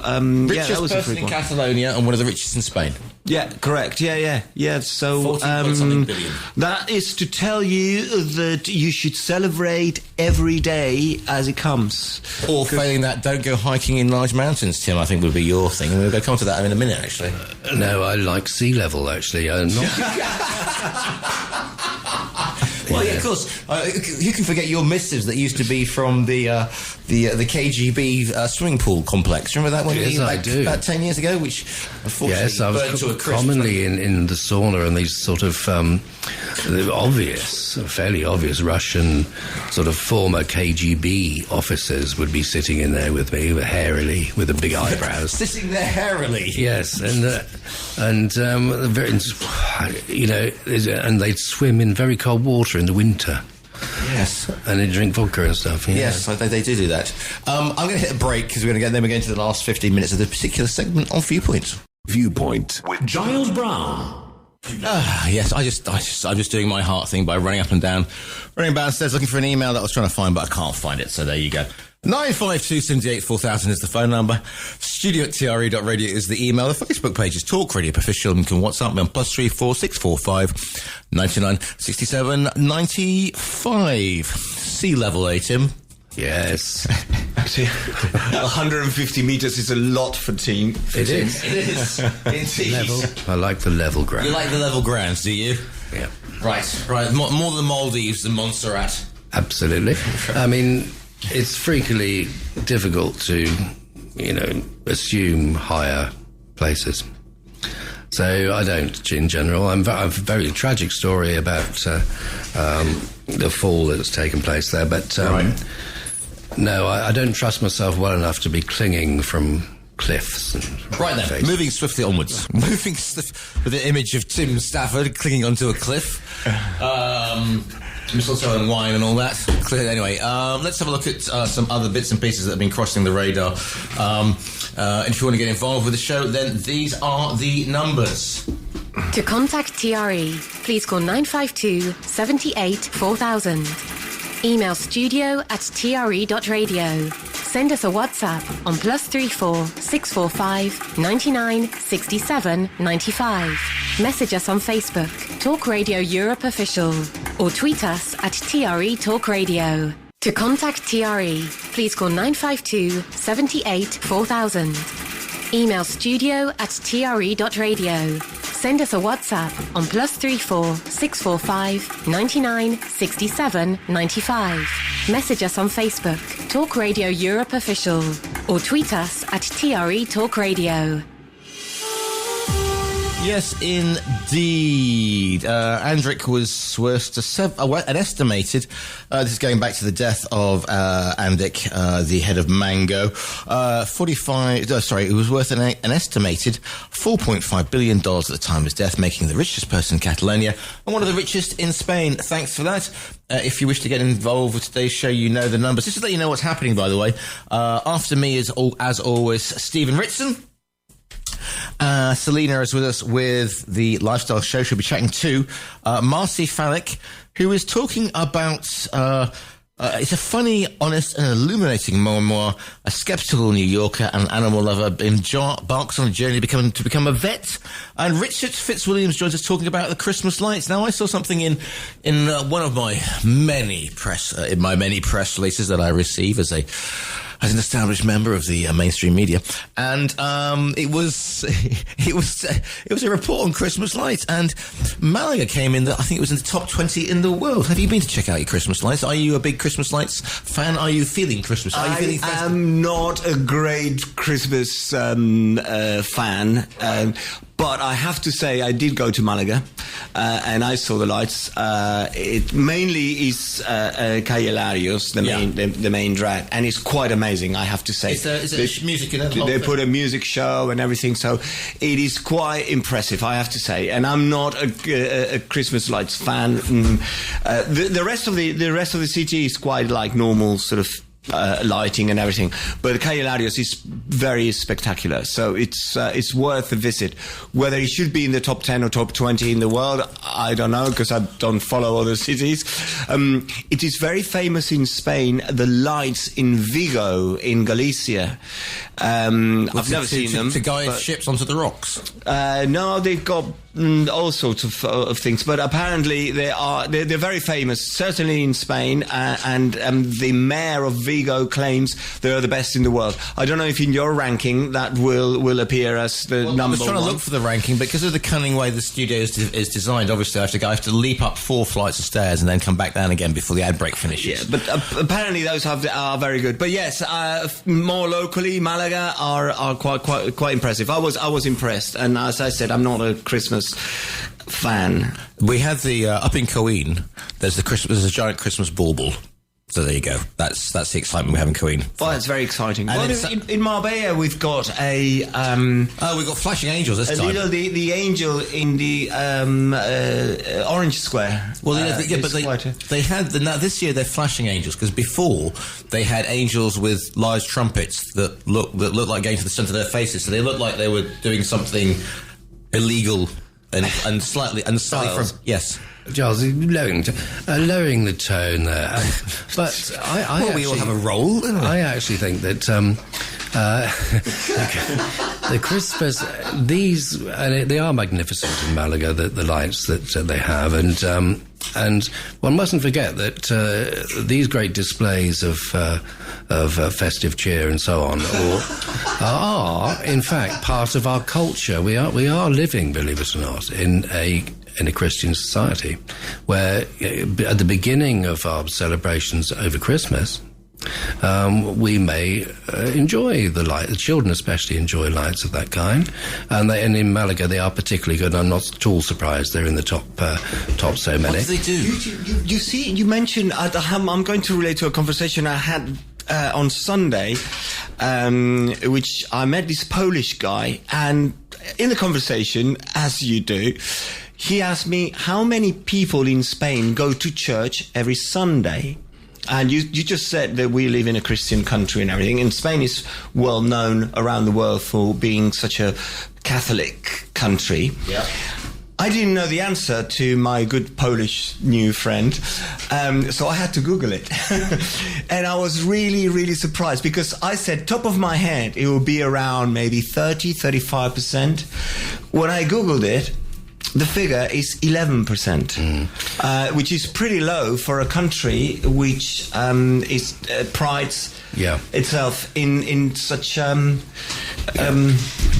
richest that was person in Catalonia and one of the richest in Spain. Yeah, correct. Yeah. So 14 billion. That is to tell you that you should celebrate every day as it comes. Or failing that, don't go hiking in large mountains, Tim, I think would be your thing. And we'll come to that in a minute, actually. No, I like sea level, actually. I'm not... Well, yeah, of course. You can forget your missives that used to be from the KGB swimming pool complex. Remember that one? Yes, I do. About 10 years ago, which unfortunately yes, I was commonly in the sauna, and these sort of fairly obvious Russian sort of former KGB officers would be sitting in there with me, hairily, with the big eyebrows. Sitting there hairily? Yes, and they'd swim in very cold water in the winter. Yes. And they drink vodka and stuff. Yeah. Yes, they do that. I'm going to hit a break because we're going into the last 15 minutes of the particular segment of Viewpoint. Viewpoint with Giles Brown. Yes, I'm just doing my heart thing by running downstairs looking for an email that I was trying to find, but I can't find it. So there you go. 952 78 4000 is the phone number. studio@tre.radio is the email. The Facebook page is Talk Radio Official. You can WhatsApp me on +34 645 99 67 95. Sea level, Tim. Yes. 150 metres is a lot for team. It is. Indeed. Level. I like the level ground. You like the level grounds, do you? Yeah. Right. More the Maldives than Montserrat. Absolutely. I mean, it's freakily difficult to, assume higher places. So I don't, in general. I have a very tragic story about the fall that's taken place there, but no, I don't trust myself well enough to be clinging from cliffs. Right then, moving swiftly onwards. With the image of Tim Stafford clinging onto a cliff. Mistletoe and wine and all that. Clearly, anyway, let's have a look at some other bits and pieces that have been crossing the radar. And if you want to get involved with the show, then these are the numbers. To contact TRE, please call 952 78 4000. Email studio@tre.radio. Send us a WhatsApp on +34 645 99 67 95. Message us on Facebook, Talk Radio Europe Official, or tweet us at TRE Talk Radio. To contact TRE, please call 952 78 4000. Email studio@tre.radio. Send us a WhatsApp on +34 645 99 67 95. Message us on Facebook, Talk Radio Europe Official, or tweet us at TRE Talk Radio. Yes, indeed. Andrik was worth to an estimated. This is going back to the death of Andik, the head of Mango. It was worth an estimated $4.5 billion at the time of his death, making him the richest person in Catalonia and one of the richest in Spain. Thanks for that. If you wish to get involved with today's show, you know the numbers. Just to let you know what's happening, by the way. After me is, as always, Stephen Ritson. Selena is with us with the Lifestyle Show. She'll be chatting to Marcy Fallick, who is talking about it's a funny, honest and illuminating memoir. A skeptical New Yorker and animal lover embarks on a journey to become a vet. And Richard Fitzwilliams joins us talking about the Christmas lights. Now, I saw something in one of my many press releases that I receive as an established member of the mainstream media, and it was a report on Christmas lights, and Malaga came in. I think it was in the top 20 in the world. Have you been to check out your Christmas lights? Are you a big Christmas lights fan? Are you feeling Christmas? I am not a great Christmas fan. But I have to say, I did go to Malaga, and I saw the lights. It mainly is Calle Larios, the main drag, and it's quite amazing, I have to say. Is there music in it? They put a music show and everything, so it is quite impressive, I have to say. And I'm not a Christmas lights fan. The rest of the city is quite like normal sort of lighting and everything, but Calle Larios is very spectacular, so it's worth a visit. Whether it should be in the top 10 or top 20 in the world, I don't know, because I don't follow other cities. It is very famous in Spain, the lights in Vigo in Galicia. I've never seen them to guide ships onto the rocks. No, they've got all sorts of things, but apparently they're very famous, certainly in Spain, and the mayor of Vigo claims they're the best in the world. I don't know if in your ranking that will appear as the number one. I was trying to look for the ranking, but because of the cunning way the studio is designed, obviously I have to leap up 4 flights of stairs and then come back down again before the ad break finishes. Yeah, but apparently those are very good. But yes, more locally, Malaga are quite impressive. I was impressed, and as I said, I'm not a Christmas fan. We had the up in Coeen. There's a giant Christmas bauble. So there you go. That's the excitement we have in Coeen. Oh, that's very exciting. And in Marbella, we've got we've got flashing angels this time. The angel in the Orange Square. Well, they had this year they're flashing angels, because before they had angels with large trumpets that look like going to the centre of their faces. So they looked like they were doing something illegal and slightly from yes. Giles, lowering the tone there. But we all have a role. I actually think that the Christmas, they are magnificent in Malaga, the lights that they have, and one mustn't forget that these great displays of festive cheer and so on are in fact part of our culture. We are living, believe it or not, in a Christian society where at the beginning of our celebrations over Christmas, we may enjoy the light. The children especially enjoy lights of that kind, and in Malaga they are particularly good. I'm not at all surprised they're in the top so many. What do they do? You see, you mentioned I'm going to relate to a conversation I had on Sunday, which I met this Polish guy, and in the conversation, as you do, he asked me how many people in Spain go to church every Sunday. And you just said that we live in a Christian country and everything. And Spain is well known around the world for being such a Catholic country. Yeah. I didn't know the answer to my good Polish new friend, so I had to Google it. And I was really, really surprised because I said, top of my head, it will be around maybe 35%. When I Googled it, the figure is 11%, which is pretty low for a country which prides itself in such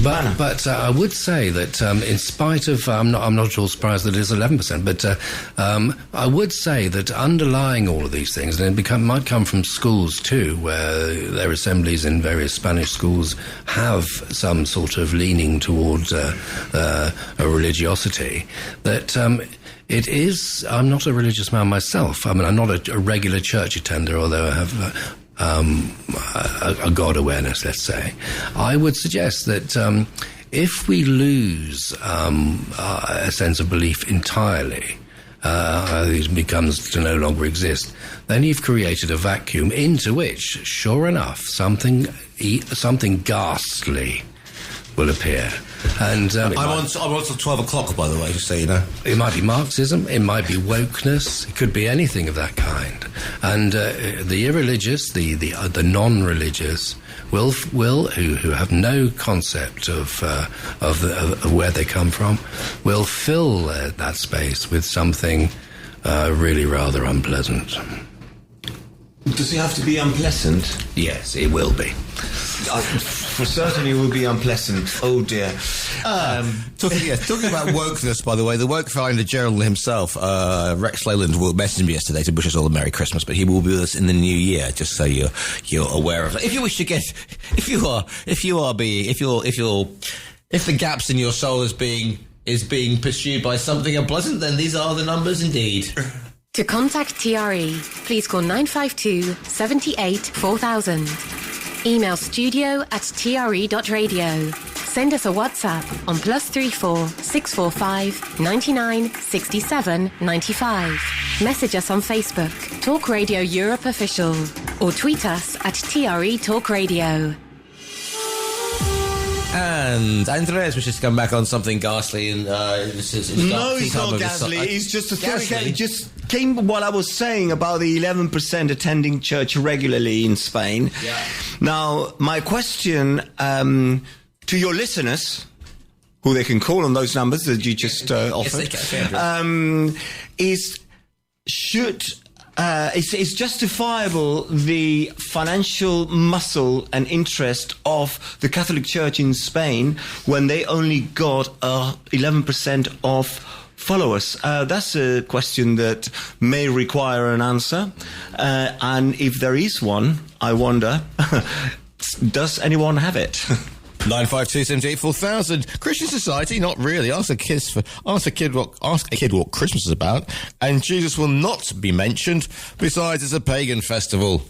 But I would say that in spite of, I'm not at all surprised that it is 11%, but I would say that underlying all of these things, and it might come from schools too, where their assemblies in various Spanish schools have some sort of leaning towards a religiosity, that it is, I'm not a religious man myself. I mean, I'm not a regular church attender, although I have a God awareness, let's say. I would suggest that if we lose a sense of belief entirely, it becomes to no longer exist, then you've created a vacuum into which, sure enough, something ghastly will appear. And I'm on till 12 o'clock, by the way, just so you know. It might be Marxism, it might be wokeness, it could be anything of that kind. And the irreligious, the non-religious, will who have no concept of where they come from, will fill that space with something really rather unpleasant. Does it have to be unpleasant? Yes, it will be. For certain it will be unpleasant. Oh dear. Talking about wokeness, by the way, the woke finder Gerald himself, Rex Leyland, messaged me yesterday to wish us all a Merry Christmas, but he will be with us in the new year, just so you're aware of that. If you wish to get, if the gaps in your soul is being pursued by something unpleasant, then these are the numbers indeed. To contact TRE, please call 952 78 4000. Email studio@tre.radio. Send us a WhatsApp on +34 645 99 67 95. Message us on Facebook, Talk Radio Europe Official, or tweet us at TRE Talk Radio. And Andreas wishes to come back on something ghastly. And it's not ghastly. It's just a thought. It just came while I was saying about the 11% attending church regularly in Spain. Yeah. Now, my question to your listeners, who they can call on those numbers that you just offered, is it's justifiable the financial muscle and interest of the Catholic Church in Spain when they only got 11% of followers? That's a question that may require an answer. And if there is one, I wonder, does anyone have it? 952 78 4000. Christian Society, not really. Ask a kid what Christmas is about, and Jesus will not be mentioned. Besides, it's a pagan festival.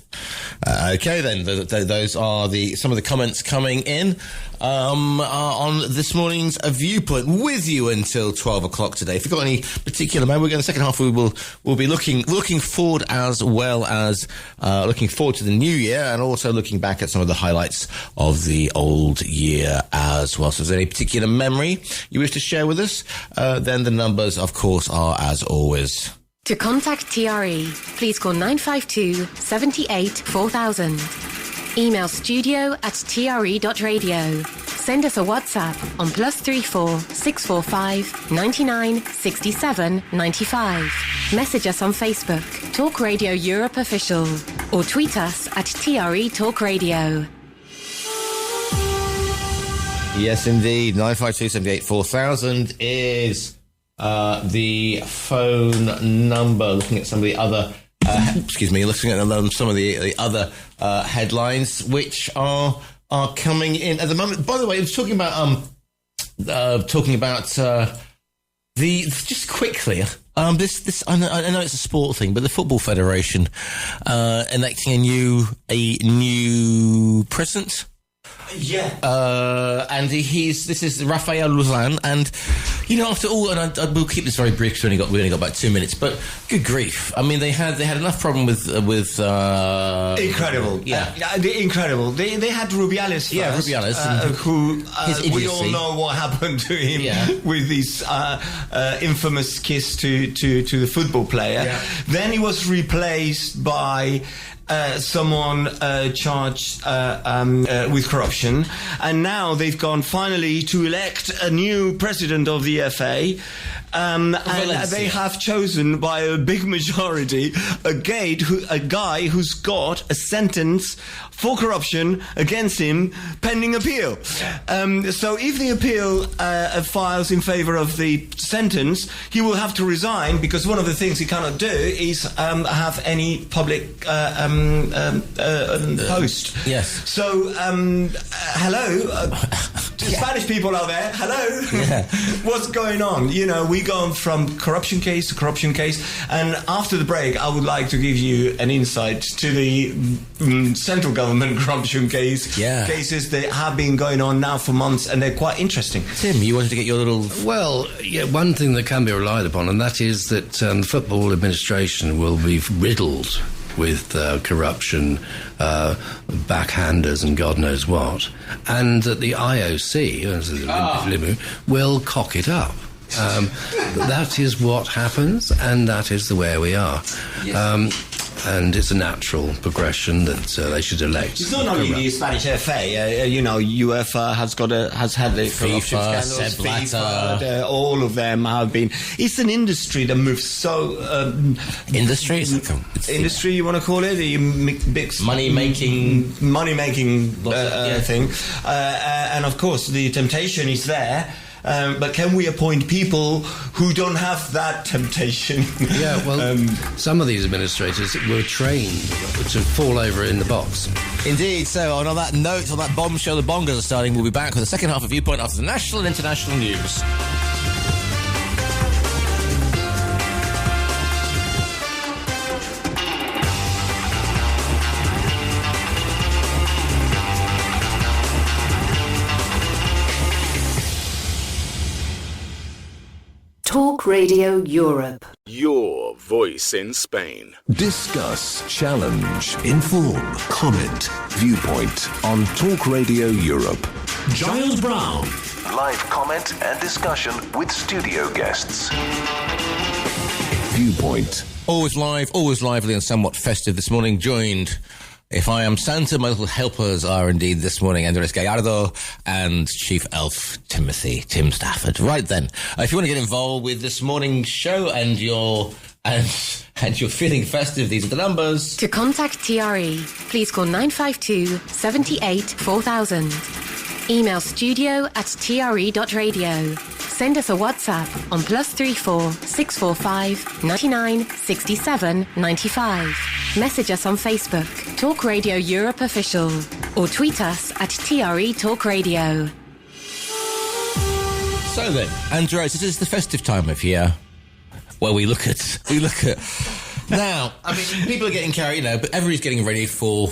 Okay, then those are some of the comments coming in on this morning's Viewpoint, with you until 12 o'clock today. If you've got any particular, we're going to the second half. We'll be looking forward, as well as looking forward to the new year, and also looking back at some of the highlights of the old year as well. So if there's any particular memory you wish to share with us, then the numbers, of course, are as always. To contact TRE, please call 952 78 4000. Email studio@tre.radio. Send us a WhatsApp on +34 645 99 67 95. Message us on Facebook, Talk Radio Europe Official, or tweet us at TRE Talk Radio. Yes, indeed. 952 78 4000 is the phone number. Looking at some of the other, looking at some of the other headlines which are coming in at the moment. By the way, I was talking about just quickly. This I know it's a sport thing, but the Football Federation electing a new president. Yeah. And this is Rafael Luzan, and After all, and we'll keep this very brief because we only got about 2 minutes, but good grief. I mean, they had enough problem with incredible. Incredible. They had Rubiales first. Yeah, Rubiales. Who we all know what happened to him with his infamous kiss to the football player. Yeah. Then he was replaced by someone charged with corruption, and now they've gone finally to elect a new president of the FA, and they have chosen by a big majority a guy who's got a sentence for corruption against him pending appeal. So if the appeal files in favour of the sentence, he will have to resign, because one of the things he cannot do is have any public post. Yes. So, hello, Spanish people out there, hello. Yeah. What's going on? We're going from corruption case to corruption case, and after the break, I would like to give you an insight to the central government corruption cases that have been going on now for months, and they're quite interesting. Tim, you wanted to get your little... Well, one thing that can be relied upon, and that is that the football administration will be riddled with corruption, backhanders and God knows what, and that the IOC will cock it up. That is what happens, and that is the way we are. Yes. And it's a natural progression that they should elect. It's not only the Spanish FA. UEFA has had the corruption scandals. FIFA, all of them have been. It's an industry that moves so. Industry, industry. You want to call it the big money making thing, and of course the temptation is there. But can we appoint people who don't have that temptation? Yeah, well, some of these administrators were trained to fall over in the box. Indeed. So, on that note, on that bombshell, the bongers are starting. We'll be back with the second half of Viewpoint after the national and international news. Talk Radio Europe. Your voice in Spain. Discuss, challenge, inform, comment, Viewpoint on Talk Radio Europe. Giles Brown. Live comment and discussion with studio guests. Viewpoint. Always live, always lively and somewhat festive this morning, joined... If I am Santa, my little helpers are indeed this morning Andres Gallardo and Chief Elf Tim Stafford. Right then, if you want to get involved with this morning's show and you're feeling festive, these are the numbers. To contact TRE, please call 952 78 4000. Email studio@tre.radio. Send us a WhatsApp on +34 645 99 67 95. Message us on Facebook, Talk Radio Europe Official, or tweet us at TRE Talk Radio. So then, Andres, it is the festive time of year where we look at now. I mean, people are getting carried, but everybody's getting ready for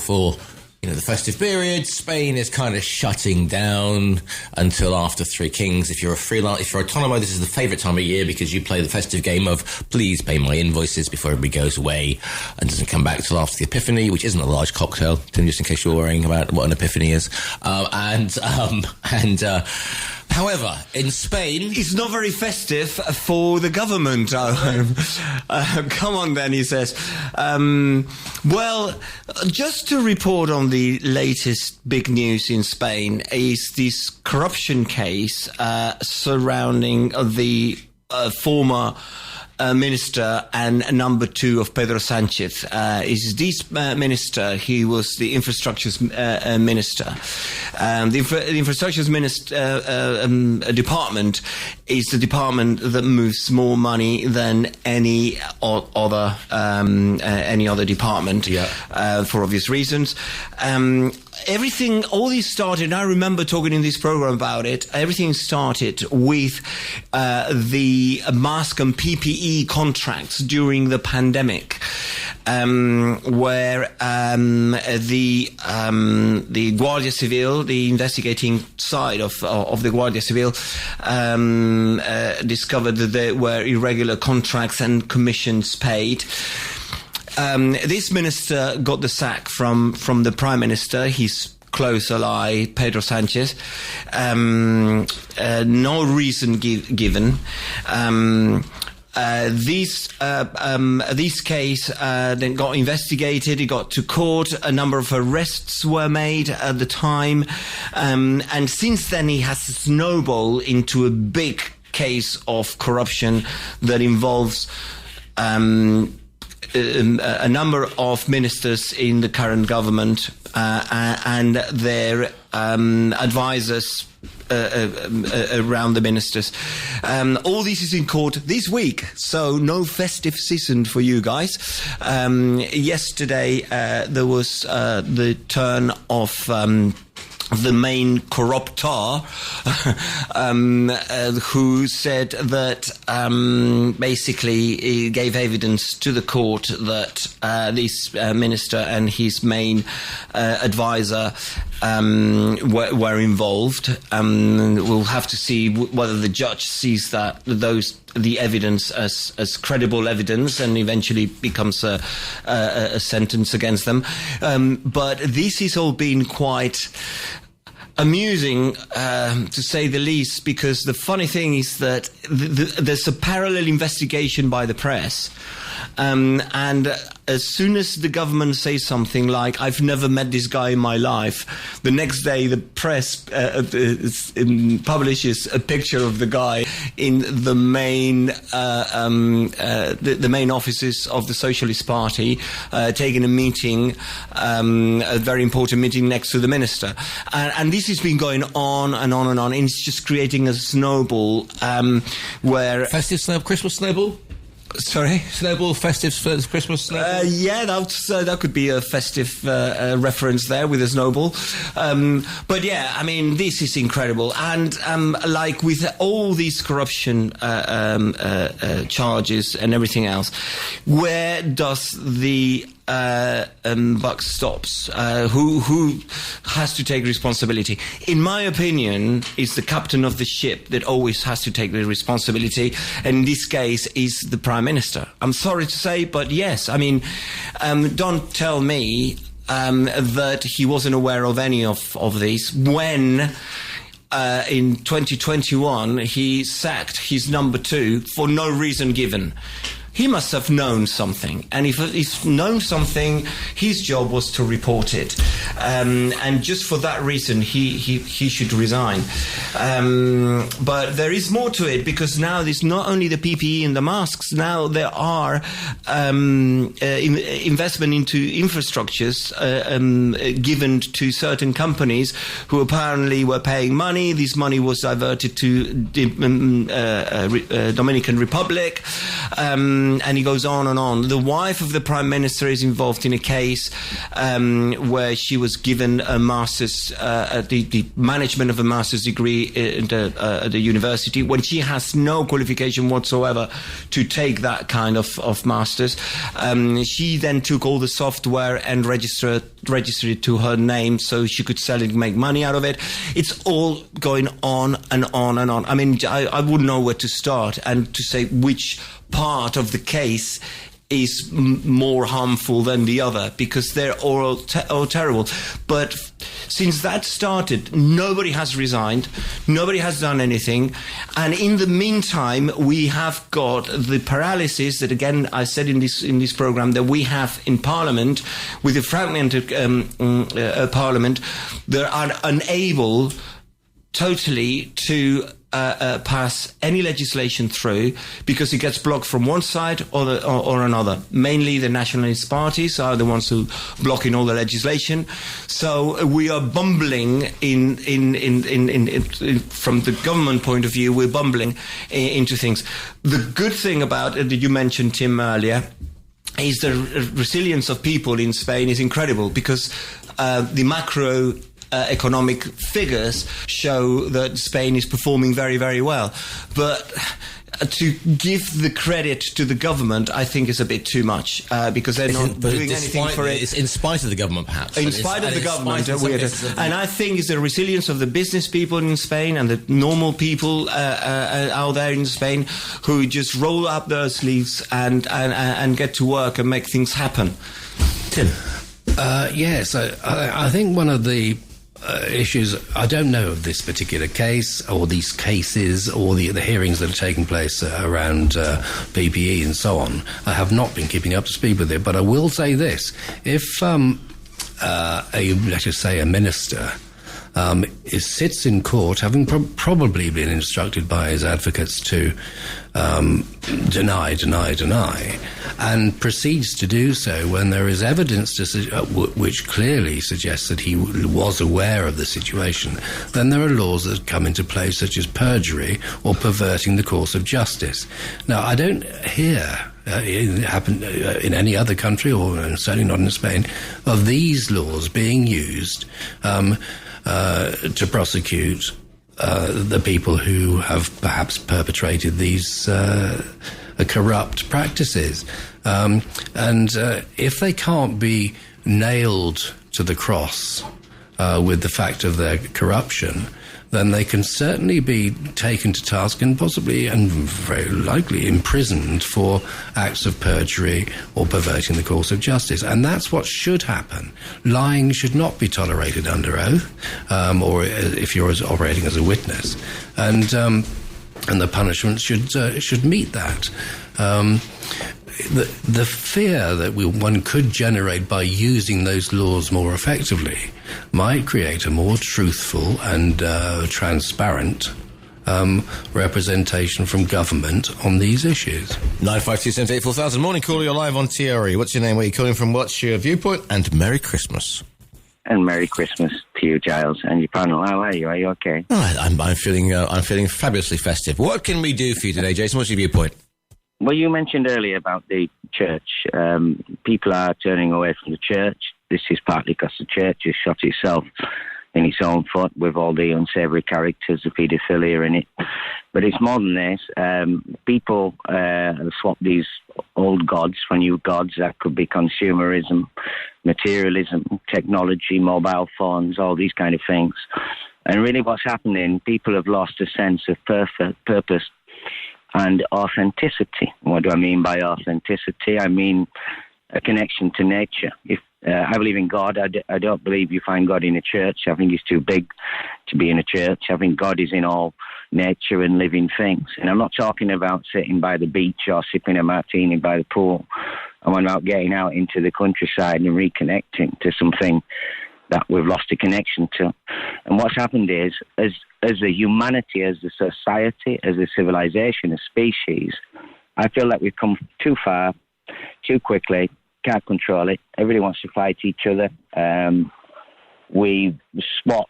the festive period. Spain is kind of shutting down until after Three Kings. If you're a freelance, if you're autonomo, this is the favourite time of year because you play the festive game of please pay my invoices before everybody goes away and doesn't come back till after the Epiphany, which isn't a large cocktail, just in case you're worrying about what an Epiphany is. However, in Spain... It's not very festive for the government. Come on then, he says. Well, just to report on the latest big news in Spain is this corruption case surrounding the former minister and number 2 of Pedro Sanchez. Is this minister? He was the infrastructure's minister. The infrastructure's department is the department that moves more money than any other department, for obvious reasons. all this started, I remember talking in this program about it, everything started with the mask and PPE contracts during the pandemic, where the Guardia Civil, the investigating side of the Guardia Civil, discovered that there were irregular contracts and commissions paid. This minister got the sack from the Prime Minister, his close ally, Pedro Sanchez. No reason given. This case then got investigated. It got to court. A number of arrests were made at the time, and since then he has snowballed into a big case of corruption that involves a number of ministers in the current government and their advisors around the ministers. All this is in court this week, so no festive season for you guys. Yesterday there was the turn of the main corruptor, who said that basically he gave evidence to the court that this minister and his main advisor were involved. We'll have to see whether the judge sees the evidence as credible evidence and eventually becomes a sentence against them. But this has all been quite amusing, to say the least, because the funny thing is that there's a parallel investigation by the press, and as soon as the government says something like, I've never met this guy in my life, the next day the press publishes a picture of the guy in the main the main offices of the Socialist Party, taking a meeting, a very important meeting next to the minister. And this has been going on and on and on, and it's just creating a snowball where... Festive Christmas snowball? Sorry? Snowball, festive Christmas snowball? Yeah, that could be a festive reference there with a snowball. But yeah, I mean, this is incredible. And like with all these corruption charges and everything else, where does the buck stops? Who has to take responsibility? In my opinion, it's the captain of the ship that always has to take the responsibility, and in this case is the Prime Minister. I'm sorry to say, but yes, I mean, don't tell me that he wasn't aware of any of these when in 2021 he sacked his number 2 for no reason given. He must have known something, and if he's known something, his job was to report it, and just for that reason, he should resign. But there is more to it, because now there's not only the PPE and the masks. Now there are investment into infrastructures given to certain companies who apparently were paying money. This money was diverted to Dominican Republic. And he goes on and on. The wife of the Prime Minister is involved in a case where she was given a master's, the management of a master's degree at the university, when she has no qualification whatsoever to take that kind of master's. She then took all the software and registered it to her name so she could sell it and make money out of it. It's all going on and on and on. I mean, I wouldn't know where to start and to say which part of the case is more harmful than the other, because they're all terrible. But since that started, nobody has resigned, nobody has done anything, and in the meantime we have got the paralysis that, again, I said in this program, that we have in Parliament, with a fragmented Parliament, that are unable totally to pass any legislation through, because it gets blocked from one side or another. Mainly the nationalist parties are the ones who blocking all the legislation. So we are bumbling in from the government point of view, we're bumbling into things. The good thing about it that you mentioned, Tim, earlier, is the resilience of people in Spain is incredible, because the macro economic figures show that Spain is performing very, very well. But to give the credit to the government, I think, is a bit too much, because they're not doing anything for it. It's in spite of the government, perhaps. In spite of the government, and I think it's the resilience of the business people in Spain and the normal people out there in Spain who just roll up their sleeves and get to work and make things happen. Tim? Yes, I think one of the issues, I don't know of this particular case or these cases or the hearings that are taking place around PPE and so on. I have not been keeping up to speed with it, but I will say this. If let us say a minister sits in court, having probably been instructed by his advocates to deny, and proceeds to do so when there is evidence which clearly suggests that he was aware of the situation, then there are laws that come into play, such as perjury or perverting the course of justice. Now, I don't hear it happen in any other country, or certainly not in Spain, of these laws being used to prosecute the people who have perhaps perpetrated these corrupt practices. And if they can't be nailed to the cross with the fact of their corruption, then they can certainly be taken to task and possibly and very likely imprisoned for acts of perjury or perverting the course of justice. And that's what should happen. Lying should not be tolerated under oath, or if you're operating as a witness. And the punishment should meet that. The fear that one could generate by using those laws more effectively might create a more truthful and transparent representation from government on these issues. 952784000. Morning caller, you're live on TRE. What's your name? Where are you calling from? What's your viewpoint? And Merry Christmas. And Merry Christmas to you, Giles, and your panel. How are you? Are you okay? I'm feeling fabulously festive. What can we do for you today, Jason? What's your viewpoint? Well, you mentioned earlier about the church. People are turning away from the church. This is partly because the church has shot itself in its own foot with all the unsavoury characters of paedophilia in it. But it's more than this. People have swapped these old gods for new gods. That could be consumerism, materialism, technology, mobile phones, all these kind of things. And really what's happening, people have lost a sense of purpose and authenticity. What do I mean by authenticity? I mean a connection to nature. If I believe in God, I don't believe you find God in a church. I think he's too big to be in a church. I think God is in all nature and living things. And I'm not talking about sitting by the beach or sipping a martini by the pool. I'm about getting out into the countryside and reconnecting to something that we've lost a connection to. And what's happened is, as a humanity, as a society, as a civilization, a species, I feel that we've come too far, too quickly, can't control it. Everybody wants to fight each other. We swapped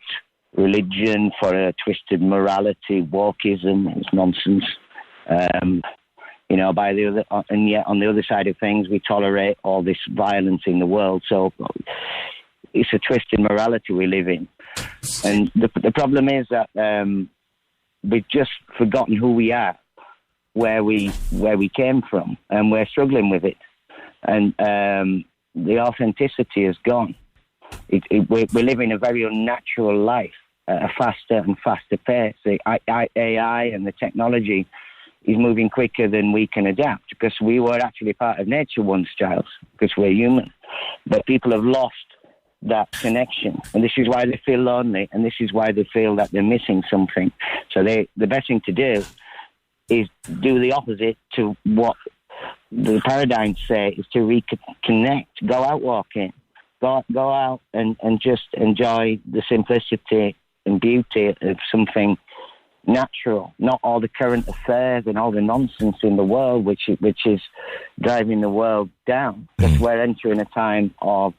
religion for a twisted morality, wokeism. It's nonsense. By the other, and yet on the other side of things, we tolerate all this violence in the world. So it's a twisted morality we live in. And the problem is that we've just forgotten who we are, where we came from, and we're struggling with it. And the authenticity is gone. We're living a very unnatural life at a faster and faster pace. The AI and the technology is moving quicker than we can adapt, because we were actually part of nature once, Giles, because we're human. But people have lost that connection, and this is why they feel lonely, and this is why they feel that they're missing something. So the best thing to do is do the opposite to what the paradigms say, is to reconnect, go out walking, go out and just enjoy the simplicity and beauty of something natural, not all the current affairs and all the nonsense in the world which is driving the world down, because we're entering a time of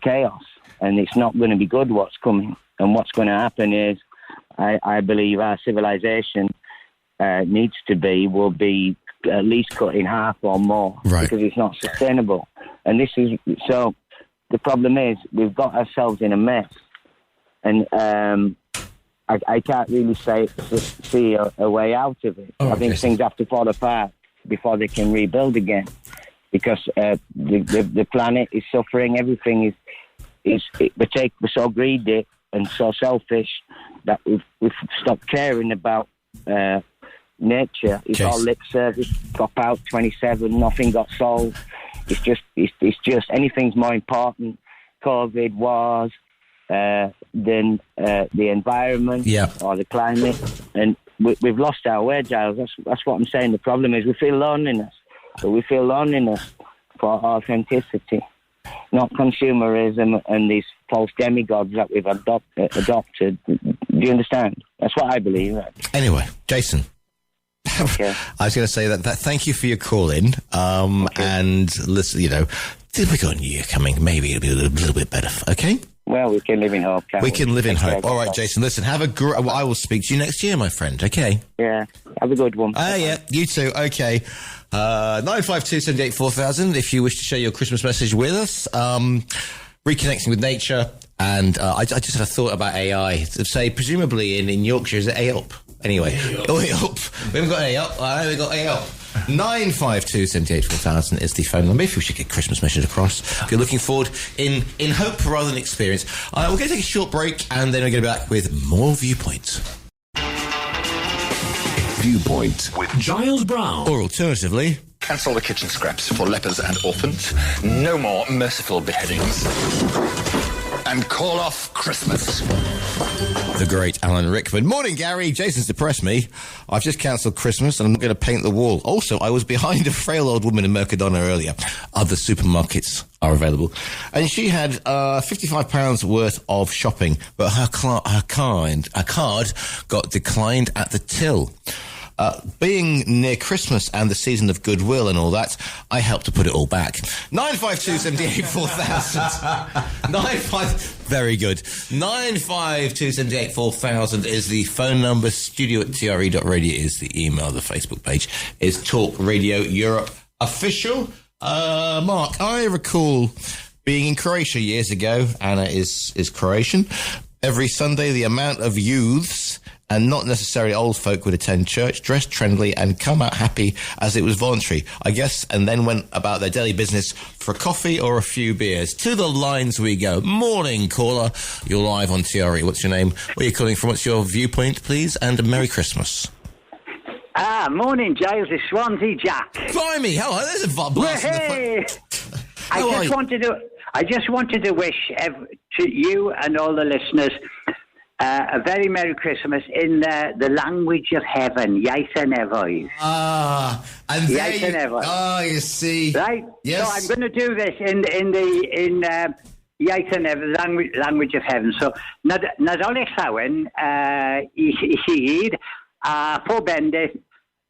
chaos, and it's not going to be good what's coming. And what's going to happen is, I believe our civilization will be at least cut in half or more, Right. because it's not sustainable. And this is so. The problem is we've got ourselves in a mess, and I can't really see a way out of it. I think things have to fall apart before they can rebuild again, because the planet is suffering. Everything is we're so greedy and so selfish that we've stopped caring about nature. It's all lip service. Cop out 27. Nothing got solved. It's just anything's more important. COVID, wars, than the environment or the climate, and we've lost our way, Giles. That's what I'm saying. The problem is we feel loneliness, but we feel loneliness for authenticity, not consumerism and these false demigods that we've adopted. Do you understand? That's what I believe. Anyway, Jason. Okay. I was going to say that thank you for your call in. And listen, we've got a new year coming. Maybe it'll be a little bit better. Okay. Well, we can live in hope, can't we? We can live in hope. All right, Jason. Jason, listen, have a I will speak to you next year, my friend, okay? Yeah, have a good one. Yeah, you too, okay. 952 78 4000 if you wish to share your Christmas message with us. Reconnecting with nature, and I just had a thought about AI. Say, presumably in Yorkshire, is it AOP? Anyway, AOP. We haven't got AOP. We've got AOP. 952 78 4000 is the phone number if you should get Christmas message across. If you're looking forward in hope rather than experience. We're going to take a short break and then we're going to be back with more Viewpoint. Viewpoint with Giles Brown. Or alternatively, cancel the kitchen scraps for lepers and orphans. No more merciful beheadings. And call off Christmas. The great Alan Rickman. Morning, Gary. Jason's depressed me. I've just cancelled Christmas and I'm not going to paint the wall. Also, I was behind a frail old woman in Mercadona earlier. Other supermarkets are available. And she had £55 worth of shopping, but her card got declined at the till. Being near Christmas and the season of goodwill and all that, I helped to put it all back. 952 78 4000. Very good. 952 78 4000 is the phone number. studio@tre.radio is the email. The Facebook page is Talk Radio Europe Official. Mark, I recall being in Croatia years ago. Anna is Croatian. Every Sunday, the amount of youths and not necessarily old folk would attend church, dressed trendily and come out happy as it was voluntary, I guess, and then went about their daily business for a coffee or a few beers. To the lines we go. Morning, caller. You're live on TRE. What's your name? Where are you calling from? What's your viewpoint, please? And a Merry Christmas. Morning, Giles. It's Swansea Jack. Blimey, hello. There's a blast in the phone. I just wanted to wish to you and all the listeners a very Merry Christmas in the language of heaven, Yaitha Nevois. And there you see. Right? Yes. So I'm going to do this in Yaitha Nevois, language of heaven. So, Nadolig Llawen, Isid, Fobendydd,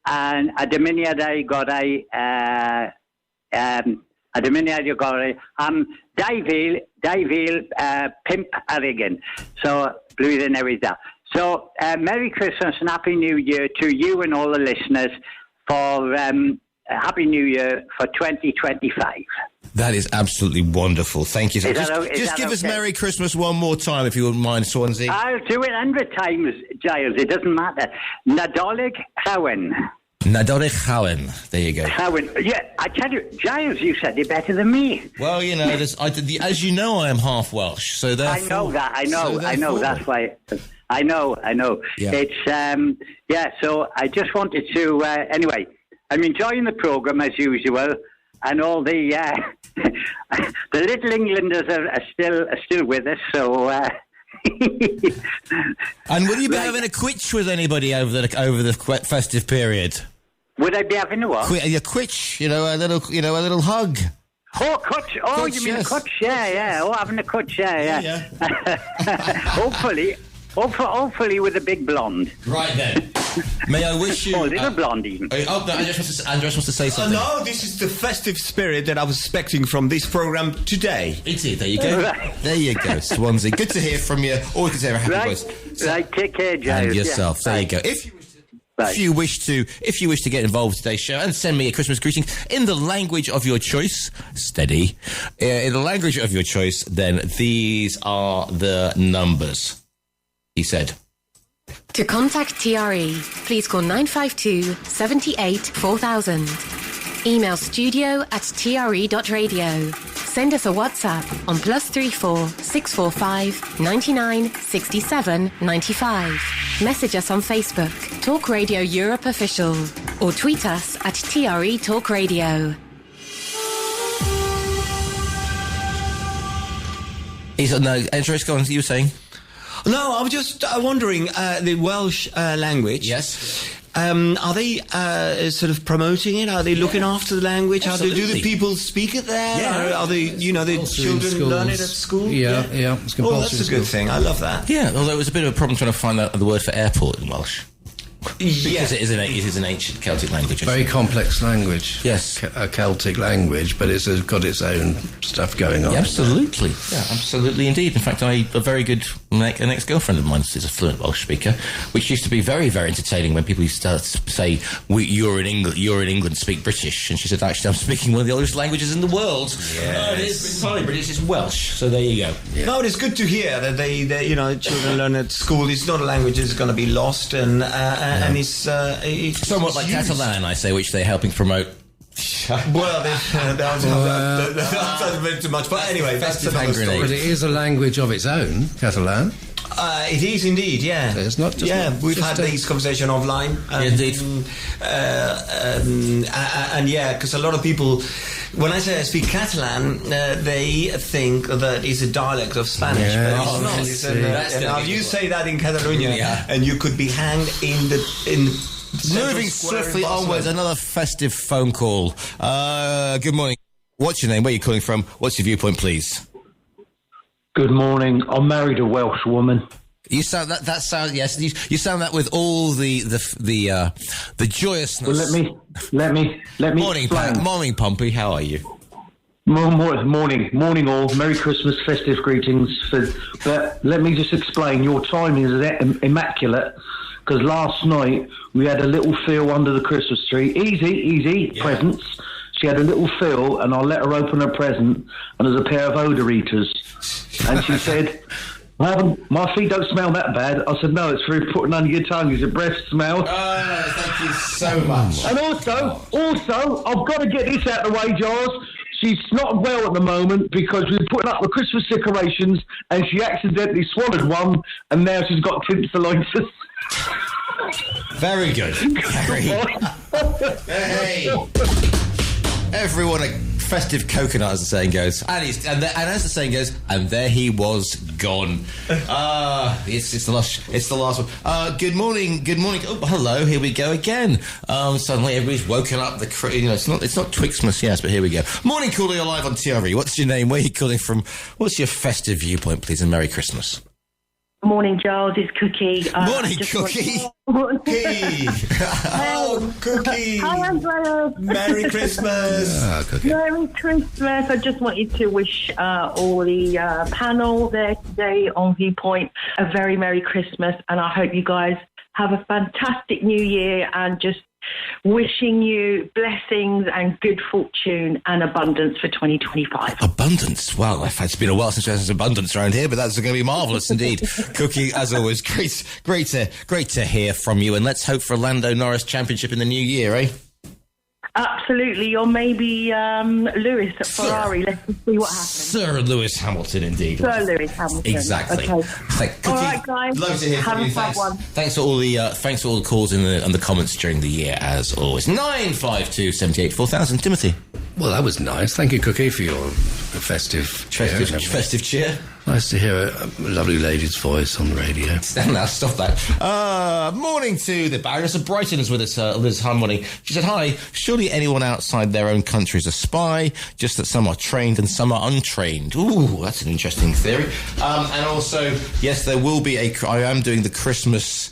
and a dymuniadau gorau, am 2025 So, blwyddyn newydd da. So, Merry Christmas and Happy New Year to you and all the listeners for Happy New Year for 2025. That is absolutely wonderful. Thank you. Just give us Merry Christmas one more time, if you wouldn't mind, Swansea. I'll do it 100 times, Giles. It doesn't matter. Nadolig Llawen. Nadolig Llawen. There you go. Llawen. Yeah, I tell you, Giles, you said it better than me. Well, you know, as you know, I am half Welsh, so therefore... I know that. I know. That's why... I know. Yeah. It's, so I just wanted to... anyway, I'm enjoying the programme, as usual, and all the... the Little Englanders are still with us, so... And will you be having a quitch with anybody over the festive period? Would I be having a what? A quitch, a little hug. Oh, kutch. Oh, you mean yes. a kutch? Yeah. Oh, having a kutch, yeah. Hopefully with a big blonde. Right then. May I wish you... Oh, a little blonde even. Andres wants to say something. No, this is the festive spirit that I was expecting from this programme today. It's it. There you go. Right. There you go, Swansea. Good to hear from you. Always good to hear a happy voice. Right, take care, Giles. And yourself. Yeah. There you go. If you wish to Right. If you wish to get involved with today's show and send me a Christmas greeting in the language of your choice, steady, in the language of your choice, then these are the numbers. He said. To contact TRE, please call 952 78 4000. Email studio@tre.radio. Send us a WhatsApp on +34 645 99 67 95. Message us on Facebook, Talk Radio Europe Official, or tweet us at TRE Talk Radio. Andreas, go on, you were saying? No, I was just wondering, the Welsh language. Yes. Are they sort of promoting it? Are they looking after the language? Do the people speak it there? Yeah. Are they, the children learn it at school? Yeah. It's compulsory. Oh, that's a good thing. I love that. Yeah, although it was a bit of a problem trying to find out the word for airport in Welsh. Because it is an ancient Celtic language. Very complex language. Yes. A Celtic language, but it's got its own stuff going on. Yeah, absolutely. Yeah, absolutely indeed. In fact, a very good an ex-girlfriend of mine is a fluent Welsh speaker, which used to be very, very entertaining when people used to say, you're in England, speak British. And she said, actually, I'm speaking one of the oldest languages in the world. Yeah. It is entirely British, it's Welsh. So there you go. Yeah. No, it's good to hear that they children learn at school. It's not a language that's going to be lost, and it's somewhat like Catalan, I say, which they're helping promote. Well, that's a bit too much. But anyway, that's another story. But it is a language of its own, Catalan. It is indeed, yeah. So it's not just we've had these conversations offline. Indeed. And because a lot of people, when I say I speak Catalan, they think that it's a dialect of Spanish. Yeah. But it's not. Now, you say that in Catalonia, and you could be hanged in Moving swiftly onwards, another festive phone call. Good morning. What's your name? Where are you calling from? What's your viewpoint, please? Good morning. I married a Welsh woman. You sound that sound yes. You sound that with all the joyousness. Well, let me. Morning, morning, Pompey. How are you? Morning all. Merry Christmas, festive greetings. But let me just explain. Your timing is immaculate. Because last night we had a little feel under the Christmas tree. Easy, presents. She had a little feel, and I let her open her present, and there's a pair of odour eaters. And she said, my feet don't smell that bad. I said, no, it's for putting under your tongue. It's a breath smell. Oh, thank you so much. And also, I've got to get this out of the way, Giles. She's not well at the moment because we're putting up the Christmas decorations, and she accidentally swallowed one, and now she's got tonsillitis. Very good. Hey. Everyone a festive coconut, as the saying goes. And as the saying goes, and there he was gone. It's the last one. Good morning. Oh, hello. Here we go again. Suddenly everybody's woken up. It's not Twixmas, yes, but here we go. Morning, caller. You're live on TRE. What's your name? Where are you calling from? What's your festive viewpoint, please? And Merry Christmas. Morning, Giles. It's Cookie. Morning, Cookie. Cookie. Oh, Cookie. Hi, Andrea. Merry Christmas. Cookie. Merry Christmas. I just wanted to wish all the panel there today on Viewpoint a very Merry Christmas, and I hope you guys have a fantastic New Year, and just wishing you blessings and good fortune and abundance for 2025. Abundance? Well, it's been a while since there's abundance around here, but that's going to be marvellous indeed. Cookie, as always, great to hear from you, and let's hope for a Lando Norris Championship in the new year, eh? Absolutely, or maybe Lewis at Ferrari. Let's see what happens. Sir Lewis Hamilton, indeed. Sir Lewis Hamilton. Exactly. Okay. Cookie, all right, guys. Love to hear from you. Thanks for all the calls and the comments during the year, as always. 952 78 4000. Timothy. Well, that was nice. Thank you, Cookie, for your festive cheer. Nice to hear a lovely lady's voice on the radio. Now, stop that. Morning to the Baroness of Brighton is with us, Liz. Hi, morning. She said, hi, surely anyone outside their own country is a spy, just that some are trained and some are untrained. Ooh, that's an interesting theory. And also, yes, there will be I am doing the Christmas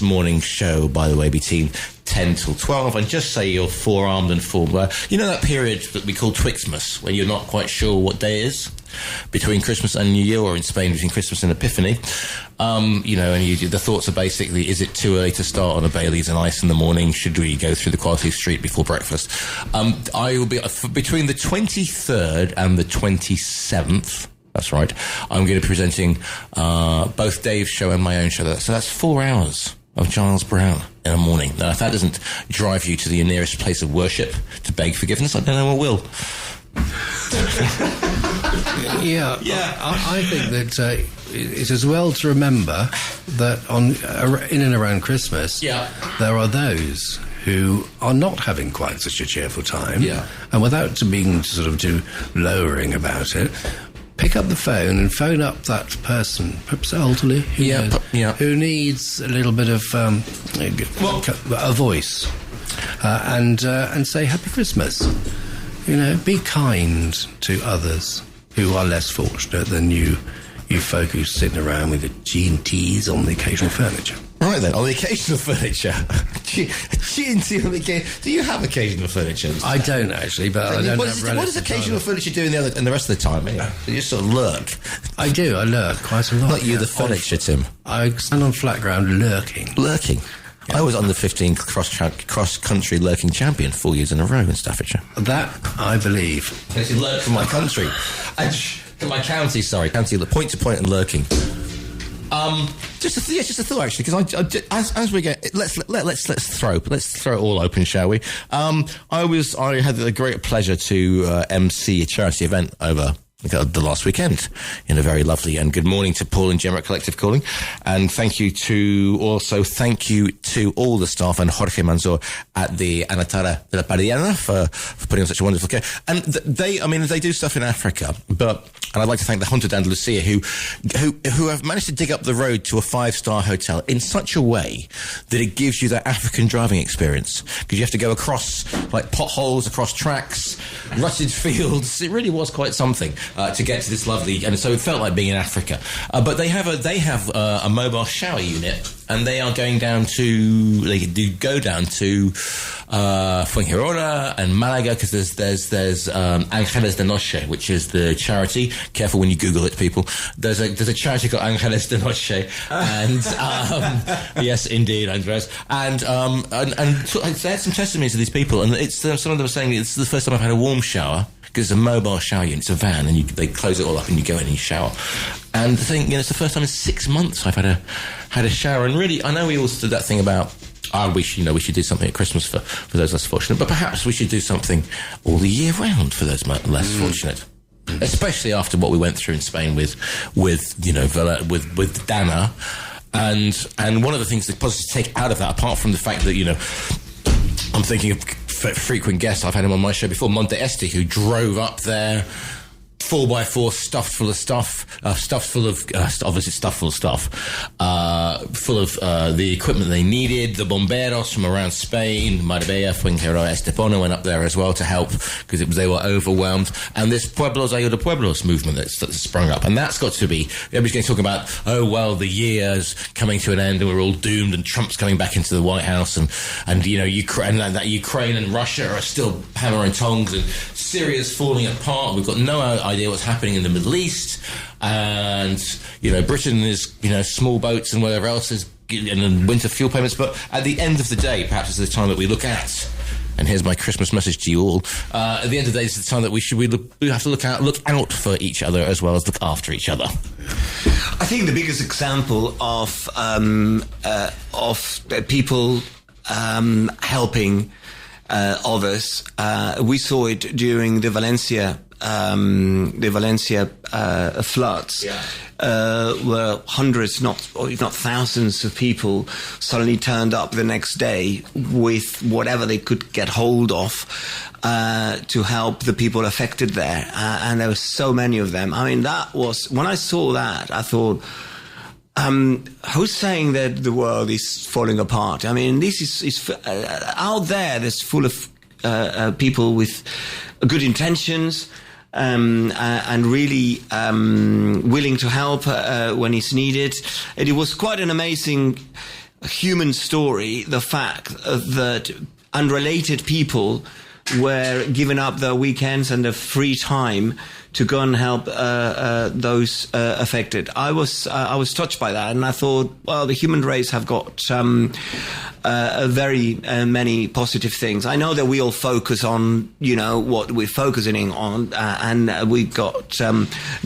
morning show, by the way, between 10 till 12, and just say you're forearmed and full. You know that period that we call Twixmas, when you're not quite sure what day it is? between Christmas and New Year, or in Spain between Christmas and Epiphany. And the thoughts are basically, is it too early to start on a Baileys and ice in the morning? Should we go through the Quality Street before breakfast? I will be between the 23rd and the 27th. That's right. I'm going to be presenting both Dave's show and my own show. So that's 4 hours of Giles Brown in the morning. Now, if that doesn't drive you to the nearest place of worship to beg forgiveness, I don't know what will. I think that it is well to remember that in and around Christmas, there are those who are not having quite such a cheerful time, and without being sort of too lowering about it, pick up the phone and phone up that person, perhaps elderly, who needs a little bit of a voice, and say Happy Christmas. Be kind to others who are less fortunate than you folk who sitting around with the G&Ts on the occasional furniture. Right then, on the occasional furniture. G&T on the occasional... Do you have occasional furniture? I don't actually, but I don't have relatives. What does occasional furniture do in the rest of the time? You just sort of lurk. I do, I lurk quite a lot. Not you, the furniture, Tim. I stand on flat ground lurking. Lurking? Yeah. I was under 15 cross-country lurking champion 4 years in a row in Staffordshire. That, I believe. I actually lurk for my country. My county, point to point and lurking. Just a thought actually, because as we get, let's throw it all open, shall we? I had the great pleasure to MC a charity event over the last weekend in a very lovely, and good morning to Paul and Jim at Collective Calling, and thank you to all the staff and Jorge Manzor at the Anatara de la Pariana for putting on such a wonderful care. And they do stuff in Africa, and I'd like to thank the Junta de Andalusia who have managed to dig up the road to a 5-star hotel in such a way that it gives you that African driving experience, because you have to go across like potholes, across tracks, rutted fields. It really was quite something to get to this lovely, and so it felt like being in Africa. But they have a mobile shower unit, and they are going down to Fuengirola and Malaga, because there's Angeles de Noche, which is the charity. Careful when you Google it, people. There's a charity called Angeles de Noche, and yes, indeed, Andres. And so I had some testimonies of these people, and some of them were saying it's the first time I've had a warm shower, because it's a mobile shower unit, it's a van, and they close it all up and you go in and you shower. And the thing, it's the first time in 6 months I've had a shower. And really, I know we all did that thing about, we should do something at Christmas for those less fortunate, but perhaps we should do something all the year round for those less fortunate. Especially after what we went through in Spain with Dana. And one of the things that positive to take out of that, apart from the fact that, I'm thinking of frequent guests, I've had him on my show before, Monte Este, who drove up there 4x4 stuffed full of stuff, full of the equipment they needed. The bomberos from around Spain, Marbella, Fuengirola, Estepona went up there as well to help, because they were overwhelmed. And this Pueblos Ayuda Pueblos movement that's sprung up, and that's got to be, everybody's going to talk about, the year's coming to an end and we're all doomed, and Trump's coming back into the White House, and Ukraine and Russia are still hammer and tongs, and Syria's falling apart. We've got no idea what's happening in the Middle East, and Britain is small boats and whatever else is in winter fuel payments. But at the end of the day, perhaps it's the time that we look at, and here's my Christmas message to you all, at the end of the day, it's the time that we have to look out for each other as well as look after each other. I think the biggest example of people helping others, we saw it during the Valencia floods, where hundreds, if not thousands of people suddenly turned up the next day with whatever they could get hold of to help the people affected there. And there were so many of them. I mean, when I saw that, I thought, who's saying that the world is falling apart? I mean, this is out there. There's full of people with good intentions and really willing to help when it's needed. And it was quite an amazing human story. The fact that unrelated people were giving up their weekends and their free time to go and help those affected. I was touched by that, and I thought, well, the human race have got very many positive things. I know that we all focus on, what we're focusing on, and we've got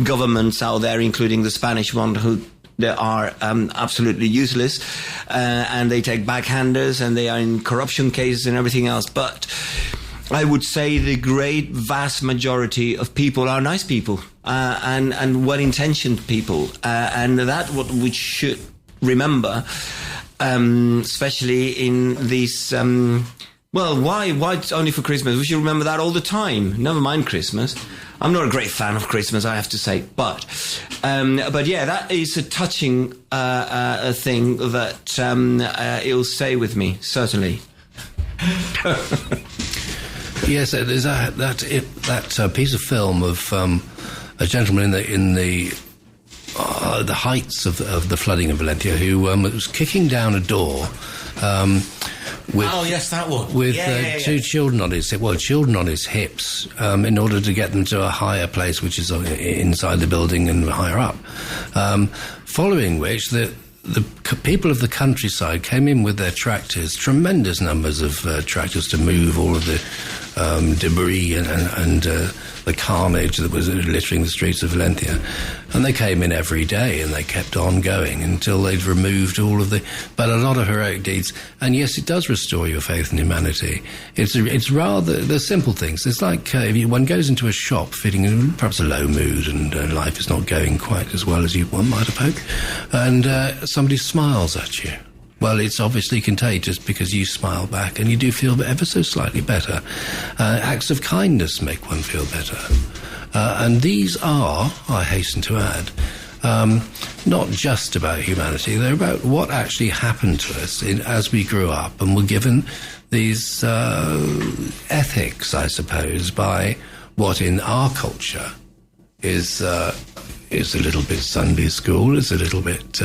governments out there, including the Spanish one, who they are absolutely useless, and they take backhanders, and they are in corruption cases and everything else. But I would say the great vast majority of people are nice people and well-intentioned people, and that's what we should remember, especially in these. Why only for Christmas? We should remember that all the time. Never mind Christmas. I'm not a great fan of Christmas, I have to say, but yeah, that is a touching thing that it'll stay with me, certainly. Yes, there's that piece of film of a gentleman in the heights of the flooding in Valencia who was kicking down a door. Yes, that one. With two children on his hips, in order to get them to a higher place, which is inside the building and higher up. Following which, the people of the countryside came in with their tractors, tremendous numbers of tractors to move all of the debris and the carnage that was littering the streets of Valencia. And they came in every day, and they kept on going until they'd removed all of but a lot of heroic deeds. And yes, it does restore your faith in humanity. It's rather the simple things. It's like if one goes into a shop feeling in perhaps a low mood and life is not going quite as well as one might have hoped, and somebody smiles at you. Well, it's obviously contagious because you smile back and you do feel ever so slightly better. Acts of kindness make one feel better. And these are, I hasten to add, not just about humanity. They're about what actually happened to us as we grew up and were given these ethics, I suppose, by what in our culture is a little bit Sunday school, is a little bit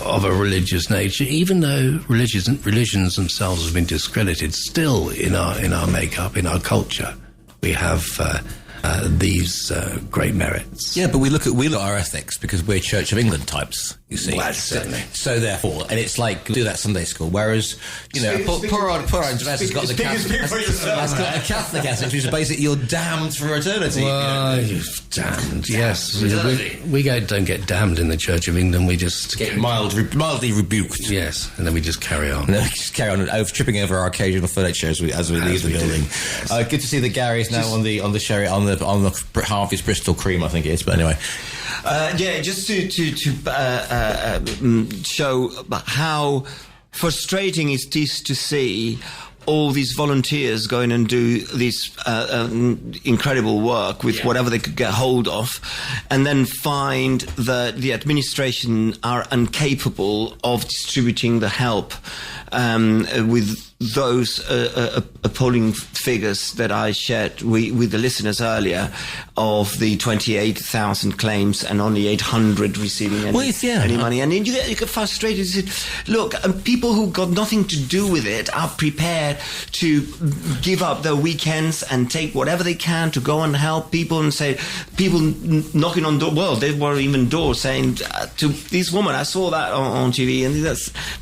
of a religious nature, even though religions themselves have been discredited. Still, in our makeup, in our culture, we have these great merits. Yeah, but we look at our ethics because we're Church of England types, you see. Well, certainly. So therefore, and it's like do that Sunday school. Whereas, poor Andres has got the Catholic ethics, which is basically you're damned for eternity. Well, you're damned. Yes, we don't get damned in the Church of England. We just get mildly rebuked. Yes, and then we just carry on. And then we just carry on tripping over our occasional furniture as we leave the building. Good to see that Gary's now on the sherry on the Harvey's Bristol cream, I think it is. But anyway, just to show how frustrating it is to see all these volunteers going and do this incredible work with whatever they could get hold of, and then find that the administration are incapable of distributing the help with those appalling figures that I shared with the listeners earlier of the 28,000 claims and only 800 receiving any money. And you get frustrated. You say, look, people who got nothing to do with it are prepared to give up their weekends and take whatever they can to go and help people, and say, people knocking on doors. Well, there were even doors saying to this woman, I saw that on TV, and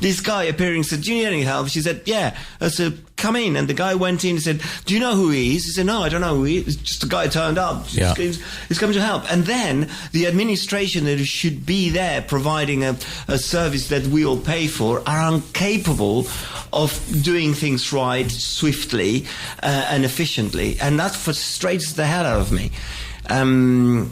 this guy appearing said, do you need any help? She said, yeah. I said, come in. And the guy went in and said, do you know who he is? He said, no, I don't know who he is. It's just a guy turned up. Yeah. He's coming to help. And then the administration that should be there providing a service that we all pay for are incapable of doing things right, swiftly and efficiently. And that frustrates the hell out of me. I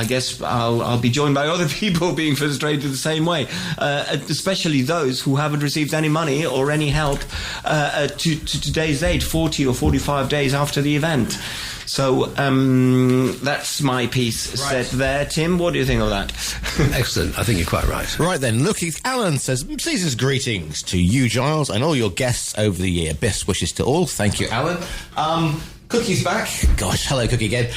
guess I'll be joined by other people being frustrated the same way, especially those who haven't received any money or any help to today's date, 40 or 45 days after the event. So that's my piece set there. Tim, what do you think of that? Excellent. I think you're quite right. Right then, look, Alan says, season's greetings to you, Giles, and all your guests over the year. Best wishes to all. Thank you, Alan. Cookie's back. Gosh, hello, Cookie again.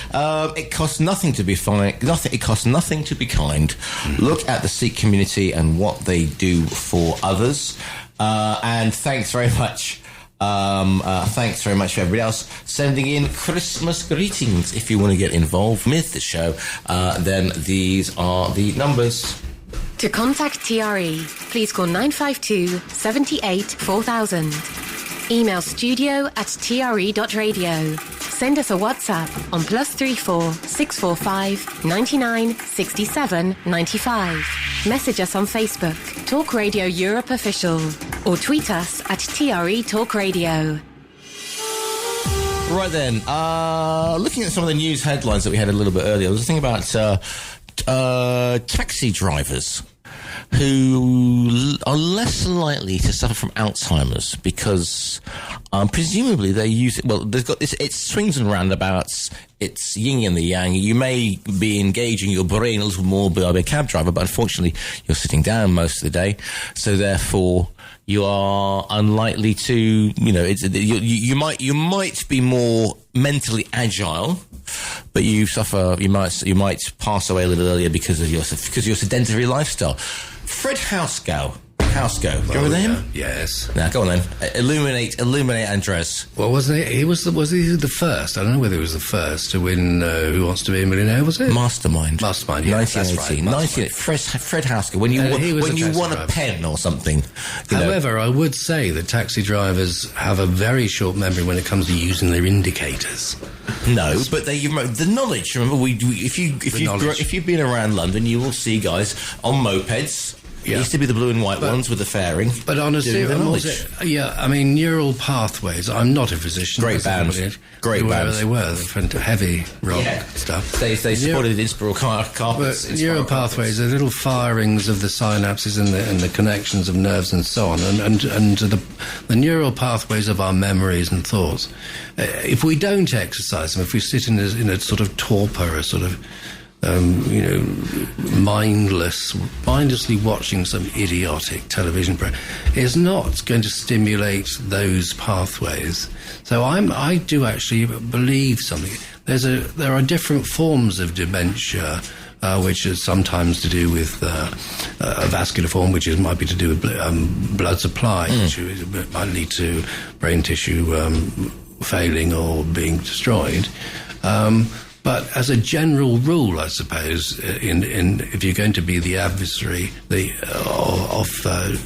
It costs nothing to be fine. It costs nothing to be kind. Look at the Sikh community and what they do for others. And thanks very much. Thanks very much for everybody else sending in Christmas greetings. If you want to get involved with the show, then these are the numbers. To contact TRE, please call 952 78 4000. Email studio@tre.radio. Send us a WhatsApp on +34 645 99 67 95. Message us on Facebook, Talk Radio Europe Official, or tweet us at TRE Talk Radio. Right then, looking at some of the news headlines that we had a little bit earlier, I was thinking about taxi drivers who are less likely to suffer from Alzheimer's because presumably they use it. Well, they've got this. It's swings and roundabouts. It's yin and the yang. You may be engaging your brain a little more by a cab driver, but unfortunately, you're sitting down most of the day, so therefore you are unlikely to. You might be more mentally agile, but you might pass away a little earlier because of your sedentary lifestyle. Fred Housego. Do you remember him? Yes. Now, go on then. Illuminate, Andres. Well, wasn't he? Was he the first? I don't know whether he was the first to win Who Wants to Be a Millionaire, was it? Mastermind. Yeah, 1980. That's right. Fred Housego. When you won a pen or something. However, I would say that taxi drivers have a very short memory when it comes to using their indicators. No, but the knowledge. Remember, if you've been around London, you will see guys on mopeds. It used to be the blue and white ones with the fairing. But honestly, neural pathways. I'm not a physician. Great bands. They were heavy rock stuff. They supported Inspiral carpets. Neural pathways are little firings of the synapses and the connections of nerves and so on, and the neural pathways of our memories and thoughts. If we don't exercise them, if we sit in a sort of torpor, a sort of mindlessly watching some idiotic television program is not going to stimulate those pathways. So I do actually believe something. There are different forms of dementia, which is sometimes to do with a vascular form, which might be to do with blood supply, which might lead to brain tissue failing or being destroyed. But as a general rule, I suppose, if you're going to be the adversary of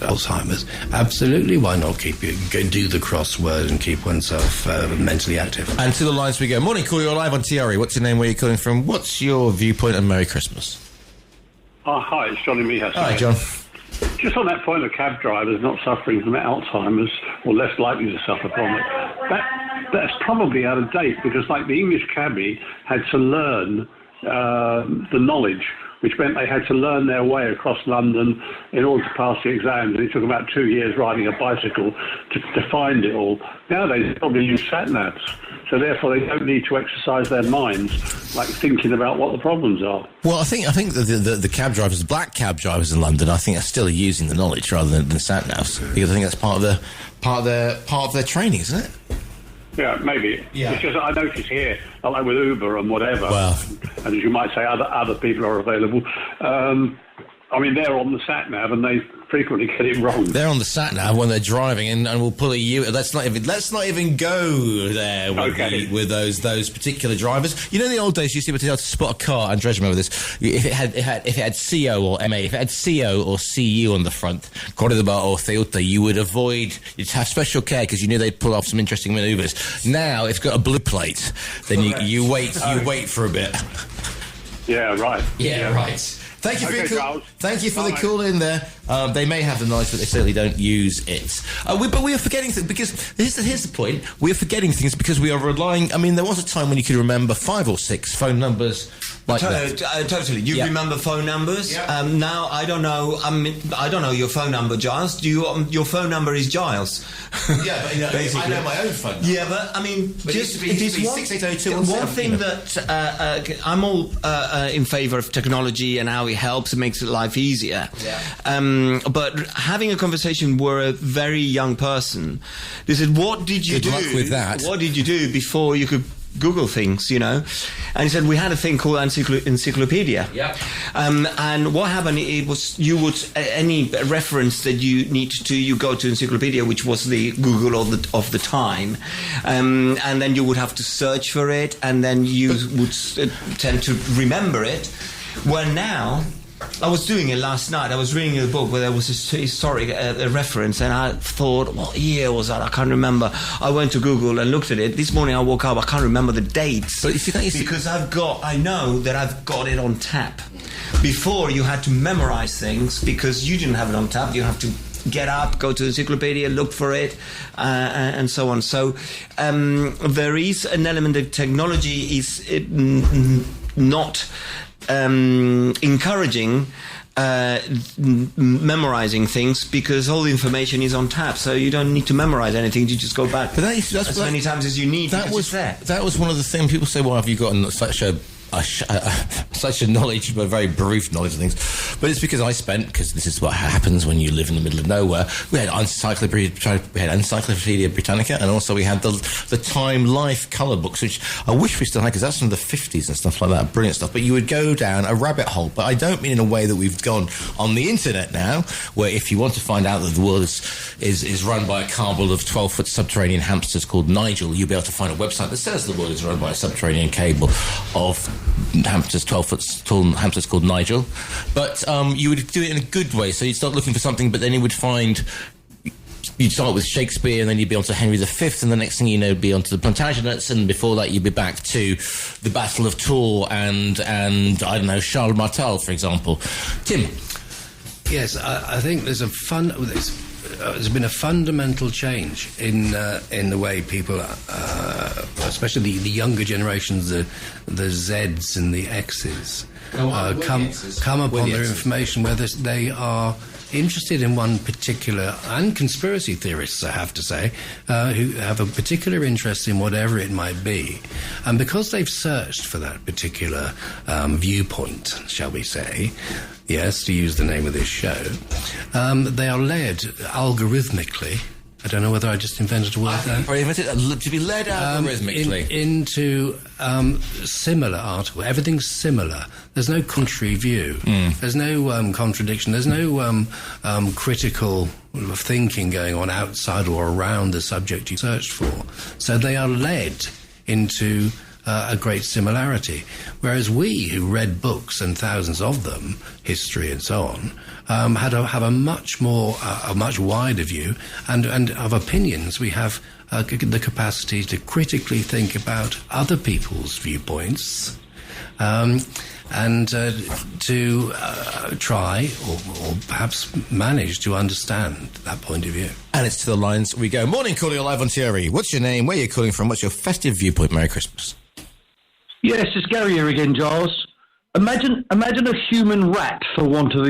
Alzheimer's, absolutely, why not do the crossword and keep oneself mentally active? And to the lines we go. Morning, caller, you're live on TRE. What's your name? Where are you calling from? What's your viewpoint and Merry Christmas? Hi, it's Johnny Mehas. Hi, John. Just on that point of cab drivers not suffering from Alzheimer's or less likely to suffer from it, that's probably out of date because, like, the English cabbie had to learn the knowledge, which meant they had to learn their way across London in order to pass the exams. And it took about 2 years riding a bicycle to find it all. Nowadays, they probably use sat-navs, so therefore they don't need to exercise their minds, like thinking about what the problems are. Well, I think the cab drivers, black cab drivers in London, I think are still using the knowledge rather than sat-navs, because I think that's part of their training, isn't it? Yeah, maybe. Yeah. It's just I notice here, like with Uber and whatever, and as you might say, other people are available. They're on the sat-nav and they frequently get it wrong. They're on the sat-nav when they're driving and will pull a U. Let's not even go there with those particular drivers. You know, in the old days, you used to be able to spot a car, and Andres, remember this, if it had CO or MA, if it had CO or CU on the front, you'd have special care because you knew they'd pull off some interesting manoeuvres. Now, if it's got a blue plate, then you wait for a bit. Yeah, right. Yeah, right. Thank you for your call. Thank you for the call in there. They may have the knowledge, but they certainly don't use it. But we are forgetting things because here's the point. We are forgetting things because we are relying. I mean, there was a time when you could remember 5 or 6 phone numbers. Totally. You remember phone numbers? Yeah. Now I don't know. I don't know your phone number, Giles. Your phone number is Giles. Yeah, but I know my own phone number. Yeah, but I mean, but just it used to be 680217. One thing that I'm all in favour of technology and how it helps and makes life easier. Yeah. But having a conversation with a very young person, they said, "What did you do? Good luck with that. What did you do before you could Google things, And he said we had a thing called encyclopedia. Yeah. And what happened? It was you would any reference that you need to, you go to encyclopedia, which was the Google of the time, and then you would have to search for it, and then you would tend to remember it. Well, now. I was doing it last night. I was reading a book where there was a historic reference, and I thought, what year was that? I can't remember. I went to Google and looked at it. This morning I woke up, I can't remember the dates. But if you because I know that I've got it on tap. Before, you had to memorize things because you didn't have it on tap. You have to get up, go to the encyclopedia, look for it, and so on. So there is an element of technology is not... encouraging memorizing things because all the information is on tap, so you don't need to memorize anything. You just go back that's as many times as you need. That was one of the things people say. Well, have you got such a knowledge, but very brief knowledge of things? But it's because because this is what happens when you live in the middle of nowhere. We had Encyclopedia Britannica, and also we had the Time Life colour books, which I wish we still had, because that's from the 50s and stuff like that. Brilliant stuff. But you would go down a rabbit hole. But I don't mean in a way that we've gone on the internet now, where if you want to find out that the world is run by a cable of 12-foot subterranean hamsters called Nigel, you'll be able to find a website that says the world is run by a subterranean cable of hamsters, 12-foot tall hamsters called Nigel. But you would do it in a good way. So you'd start looking for something, but then you would find... You'd start with Shakespeare, and then you'd be on to Henry V, and the next thing you know, be on to the Plantagenets, and before that you'd be back to the Battle of Tours and I don't know, Charles Martel, for example. Tim? Yes, I think there's there's been a fundamental change in the way people, especially the younger generations, the Zs and the Xs, come upon their information, where they are interested in one particular, and conspiracy theorists, I have to say, who have a particular interest in whatever it might be. And because they've searched for that particular viewpoint, shall we say, yes, to use the name of this show, they are led algorithmically. I don't know whether I just invented a word there. To be led algorithmically into similar article. Everything's similar. There's no contrary view. There's no contradiction. There's no critical thinking going on outside or around the subject you searched for. So they are led into a great similarity. Whereas we, who read books and thousands of them, history and so on, have a much wider view, and of opinions. We have the capacity to critically think about other people's viewpoints, and to try or perhaps manage to understand that point of view. And it's to the lines we go. Morning, calling you live on TRE. What's your name? Where are you calling from? What's your festive viewpoint? Merry Christmas. Yes, it's Gary here again, Giles. Imagine a human rat, for want of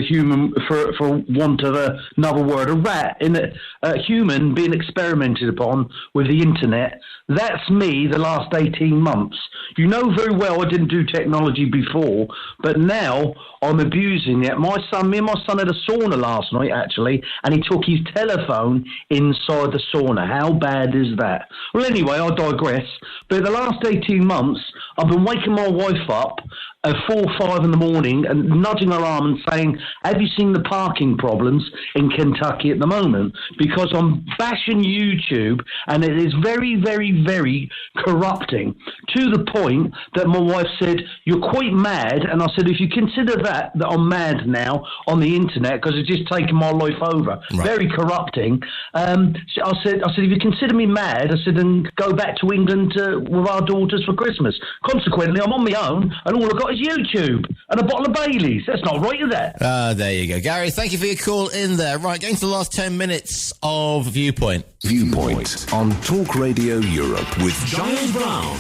another word, a rat in a human being experimented upon with the internet. That's me the last 18 months. You know very well I didn't do technology before, but now I'm abusing it. Me and my son had a sauna last night, actually, and he took his telephone inside the sauna. How bad is that? Well, anyway, I digress. But the last 18 months, I've been waking my wife up at 4 or 5 in the morning and nudging her arm and saying, have you seen the parking problems in Kentucky at the moment? Because I'm bashing YouTube, and it is very, very, very corrupting, to the point that my wife said, you're quite mad. And I said, if you consider that I'm mad now on the internet because it's just taken my life over, right. Very corrupting. So I said, if you consider me mad, I said, then go back to England with our daughters for Christmas. Consequently, I'm on my own, and all I've got is YouTube and a bottle of Baileys. That's not right, is it? There you go. Gary, thank you for your call in there. Right, going to the last 10 minutes of Viewpoint. Viewpoint on Talk Radio Europe with Giles Brown.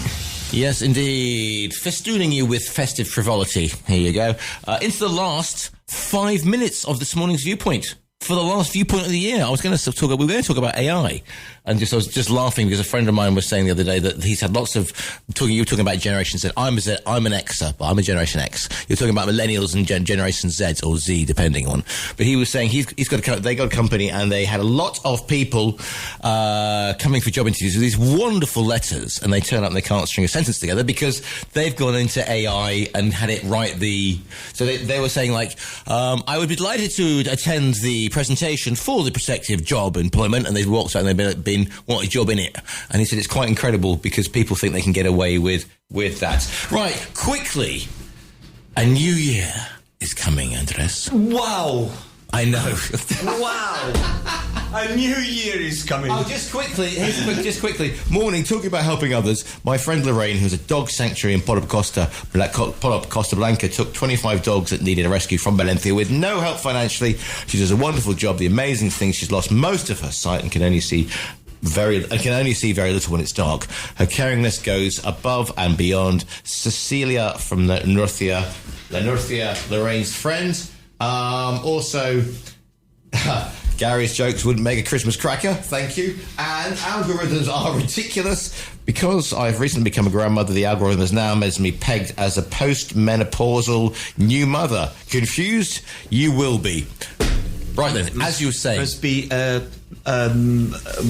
Yes, indeed. Festooning you with festive frivolity. Here you go. Into the last 5 minutes of this morning's Viewpoint. for the last Viewpoint of the year. We were going to talk about AI, and I was just laughing because a friend of mine was saying the other day that he's had lots of you were talking about Generation Z. I'm an Xer, but I'm a Generation X. You're talking about millennials and Generation Z or Z, depending on. But he was saying they got a company and they had a lot of people coming for job interviews with these wonderful letters, and they turn up and they can't string a sentence together because they've gone into AI and had it write So they were saying like, I would be delighted to attend the presentation for the prospective job employment, and they've walked out and they've been want a job in it. And he said it's quite incredible because people think they can get away with that. Right, quickly, a new year is coming, Andres. Wow. I know. Wow. A new year is coming. Oh, just quickly. Morning, talking about helping others. My friend Lorraine, who's a dog sanctuary in Puerto Costa Blanca, took 25 dogs that needed a rescue from Valencia with no help financially. She does a wonderful job. The amazing thing, she's lost most of her sight and can only see very little when it's dark. Her caringness goes above and beyond. Cecilia from La Nurcia, Lorraine's friend. Also, Gary's jokes wouldn't make a Christmas cracker. Thank you. And algorithms are ridiculous. Because I've recently become a grandmother, the algorithm has now made me pegged as a post-menopausal new mother. Confused? You will be. Right then, as you were saying... Must be a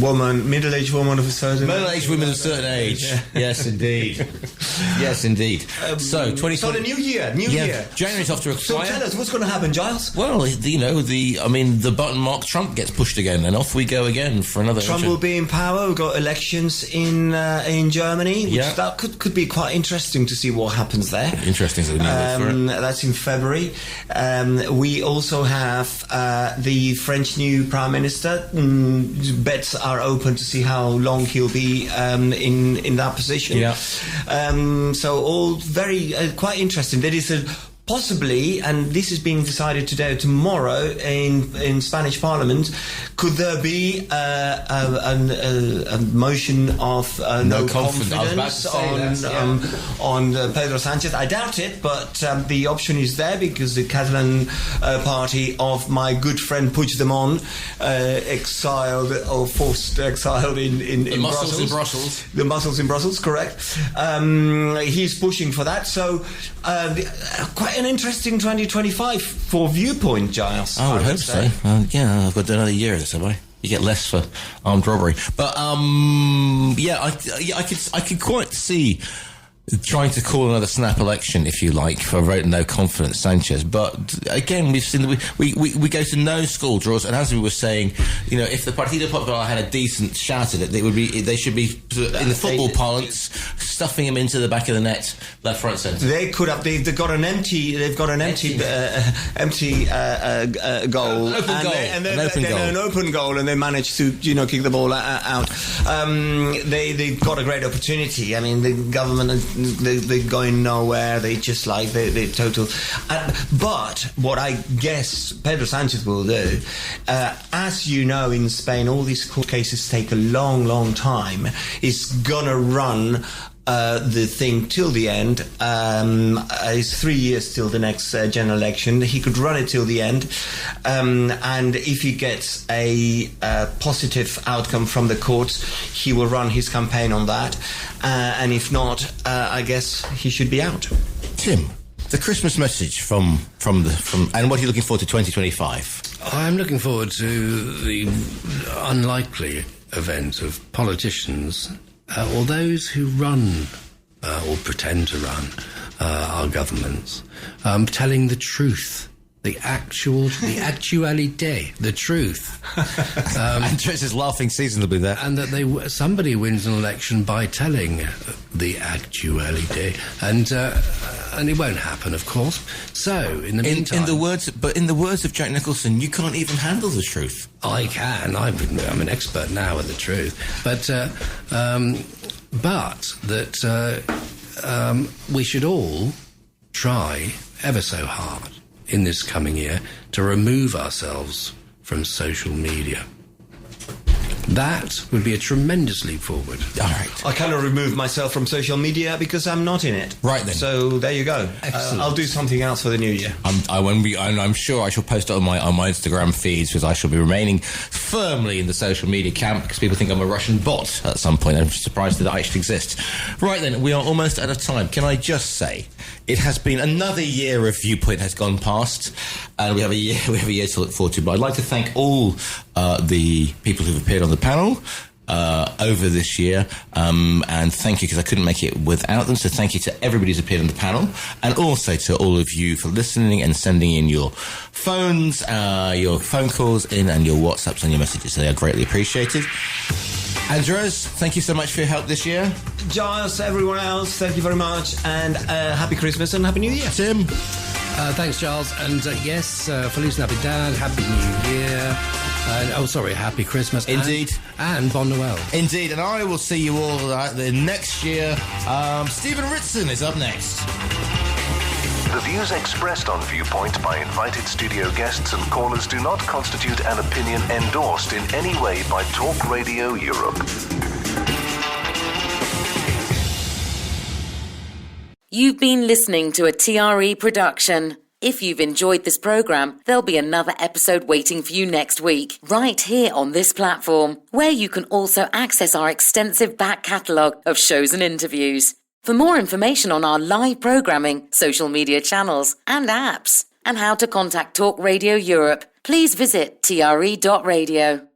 woman, middle-aged woman of a certain age. Middle-aged women of a certain age. Yeah. Yes, indeed. Yes, indeed. So, 2020... So the new year. January's off to a So tell us, what's going to happen, Giles? Well, the button mark Trump gets pushed again, and off we go again for another... Trump will be in power. We've got elections in Germany, which that could be quite interesting to see what happens there. Interesting. That's in February. We also have the French new Prime Minister. Bets are open to see how long he'll be in that position. Yeah. So all very quite interesting. There is possibly, and this is being decided today or tomorrow in Spanish Parliament, could there be a motion of no confidence on Pedro Sanchez? I doubt it, but the option is there because the Catalan party of my good friend Puigdemont, forced exiled in Brussels. The muscles in Brussels, correct. He's pushing for that. So quite an interesting 2025 for Viewpoint, Giles. I would hope so. I've got another year of this, have I? You get less for armed robbery. But, I could quite see trying to call another snap election, if you like, for a vote no confidence Sanchez. But again, we've seen we go to no school draws, and as we were saying, if the Partido Popular had a decent shout at it, they should be in the football parlance stuffing him into the back of the net, left, right, centre. They could have. They've got an empty goal, an open goal, and they managed to kick the ball out. They've got a great opportunity. I mean, the government. They're going nowhere. They just they're total. But what I guess Pedro Sanchez will do, as you know, in Spain, all these court cases take a long, long time. Is gonna run the thing till the end. It's 3 years till the next general election. He could run it till the end, and if he gets a positive outcome from the courts, he will run his campaign on that. And if not, I guess he should be out. Tim, the Christmas message from and what are you looking forward to 2025? I'm looking forward to the unlikely event of politicians or those who run or pretend to run our governments telling the truth. The actuality, the truth. Andres is laughing seasonably there. And that somebody wins an election by telling the actuality, and it won't happen, of course. So, in the meantime, in the words of Jack Nicholson, you can't even handle the truth. I can. I'm an expert now at the truth, but that we should all try ever so hard in this coming year to remove ourselves from social media. That would be a tremendous leap forward. All right. I kind of removed myself from social media because I'm not in it. Right then. So there you go. I'll do something else for the new year. I'm sure I shall post it on my Instagram feeds, because I shall be remaining firmly in the social media camp, because people think I'm a Russian bot at some point. I'm surprised that I actually exist. Right then, we are almost out of time. Can I just say, it has been another year of Viewpoint has gone past, and we have a year to look forward to. But I'd like to thank all the people who've appeared on the panel over this year, and thank you, because I couldn't make it without them. So thank you to everybody who's appeared on the panel, and also to all of you for listening and sending in your phones, your phone calls in, and your WhatsApps and your messages. They are greatly appreciated. Andres, thank you so much for your help this year. Giles, everyone else, thank you very much, and Happy Christmas and Happy New Year. Tim. Thanks, Giles. And yes, Feliz Navidad, Happy New Year. Happy Christmas. Indeed. And Bon Noel. Indeed. And I will see you all the next year. Stephen Ritson is up next. The views expressed on Viewpoint by invited studio guests and callers do not constitute an opinion endorsed in any way by Talk Radio Europe. You've been listening to a TRE production. If you've enjoyed this programme, there'll be another episode waiting for you next week, right here on this platform, where you can also access our extensive back catalogue of shows and interviews. For more information on our live programming, social media channels and apps, and how to contact Talk Radio Europe, please visit tre.radio.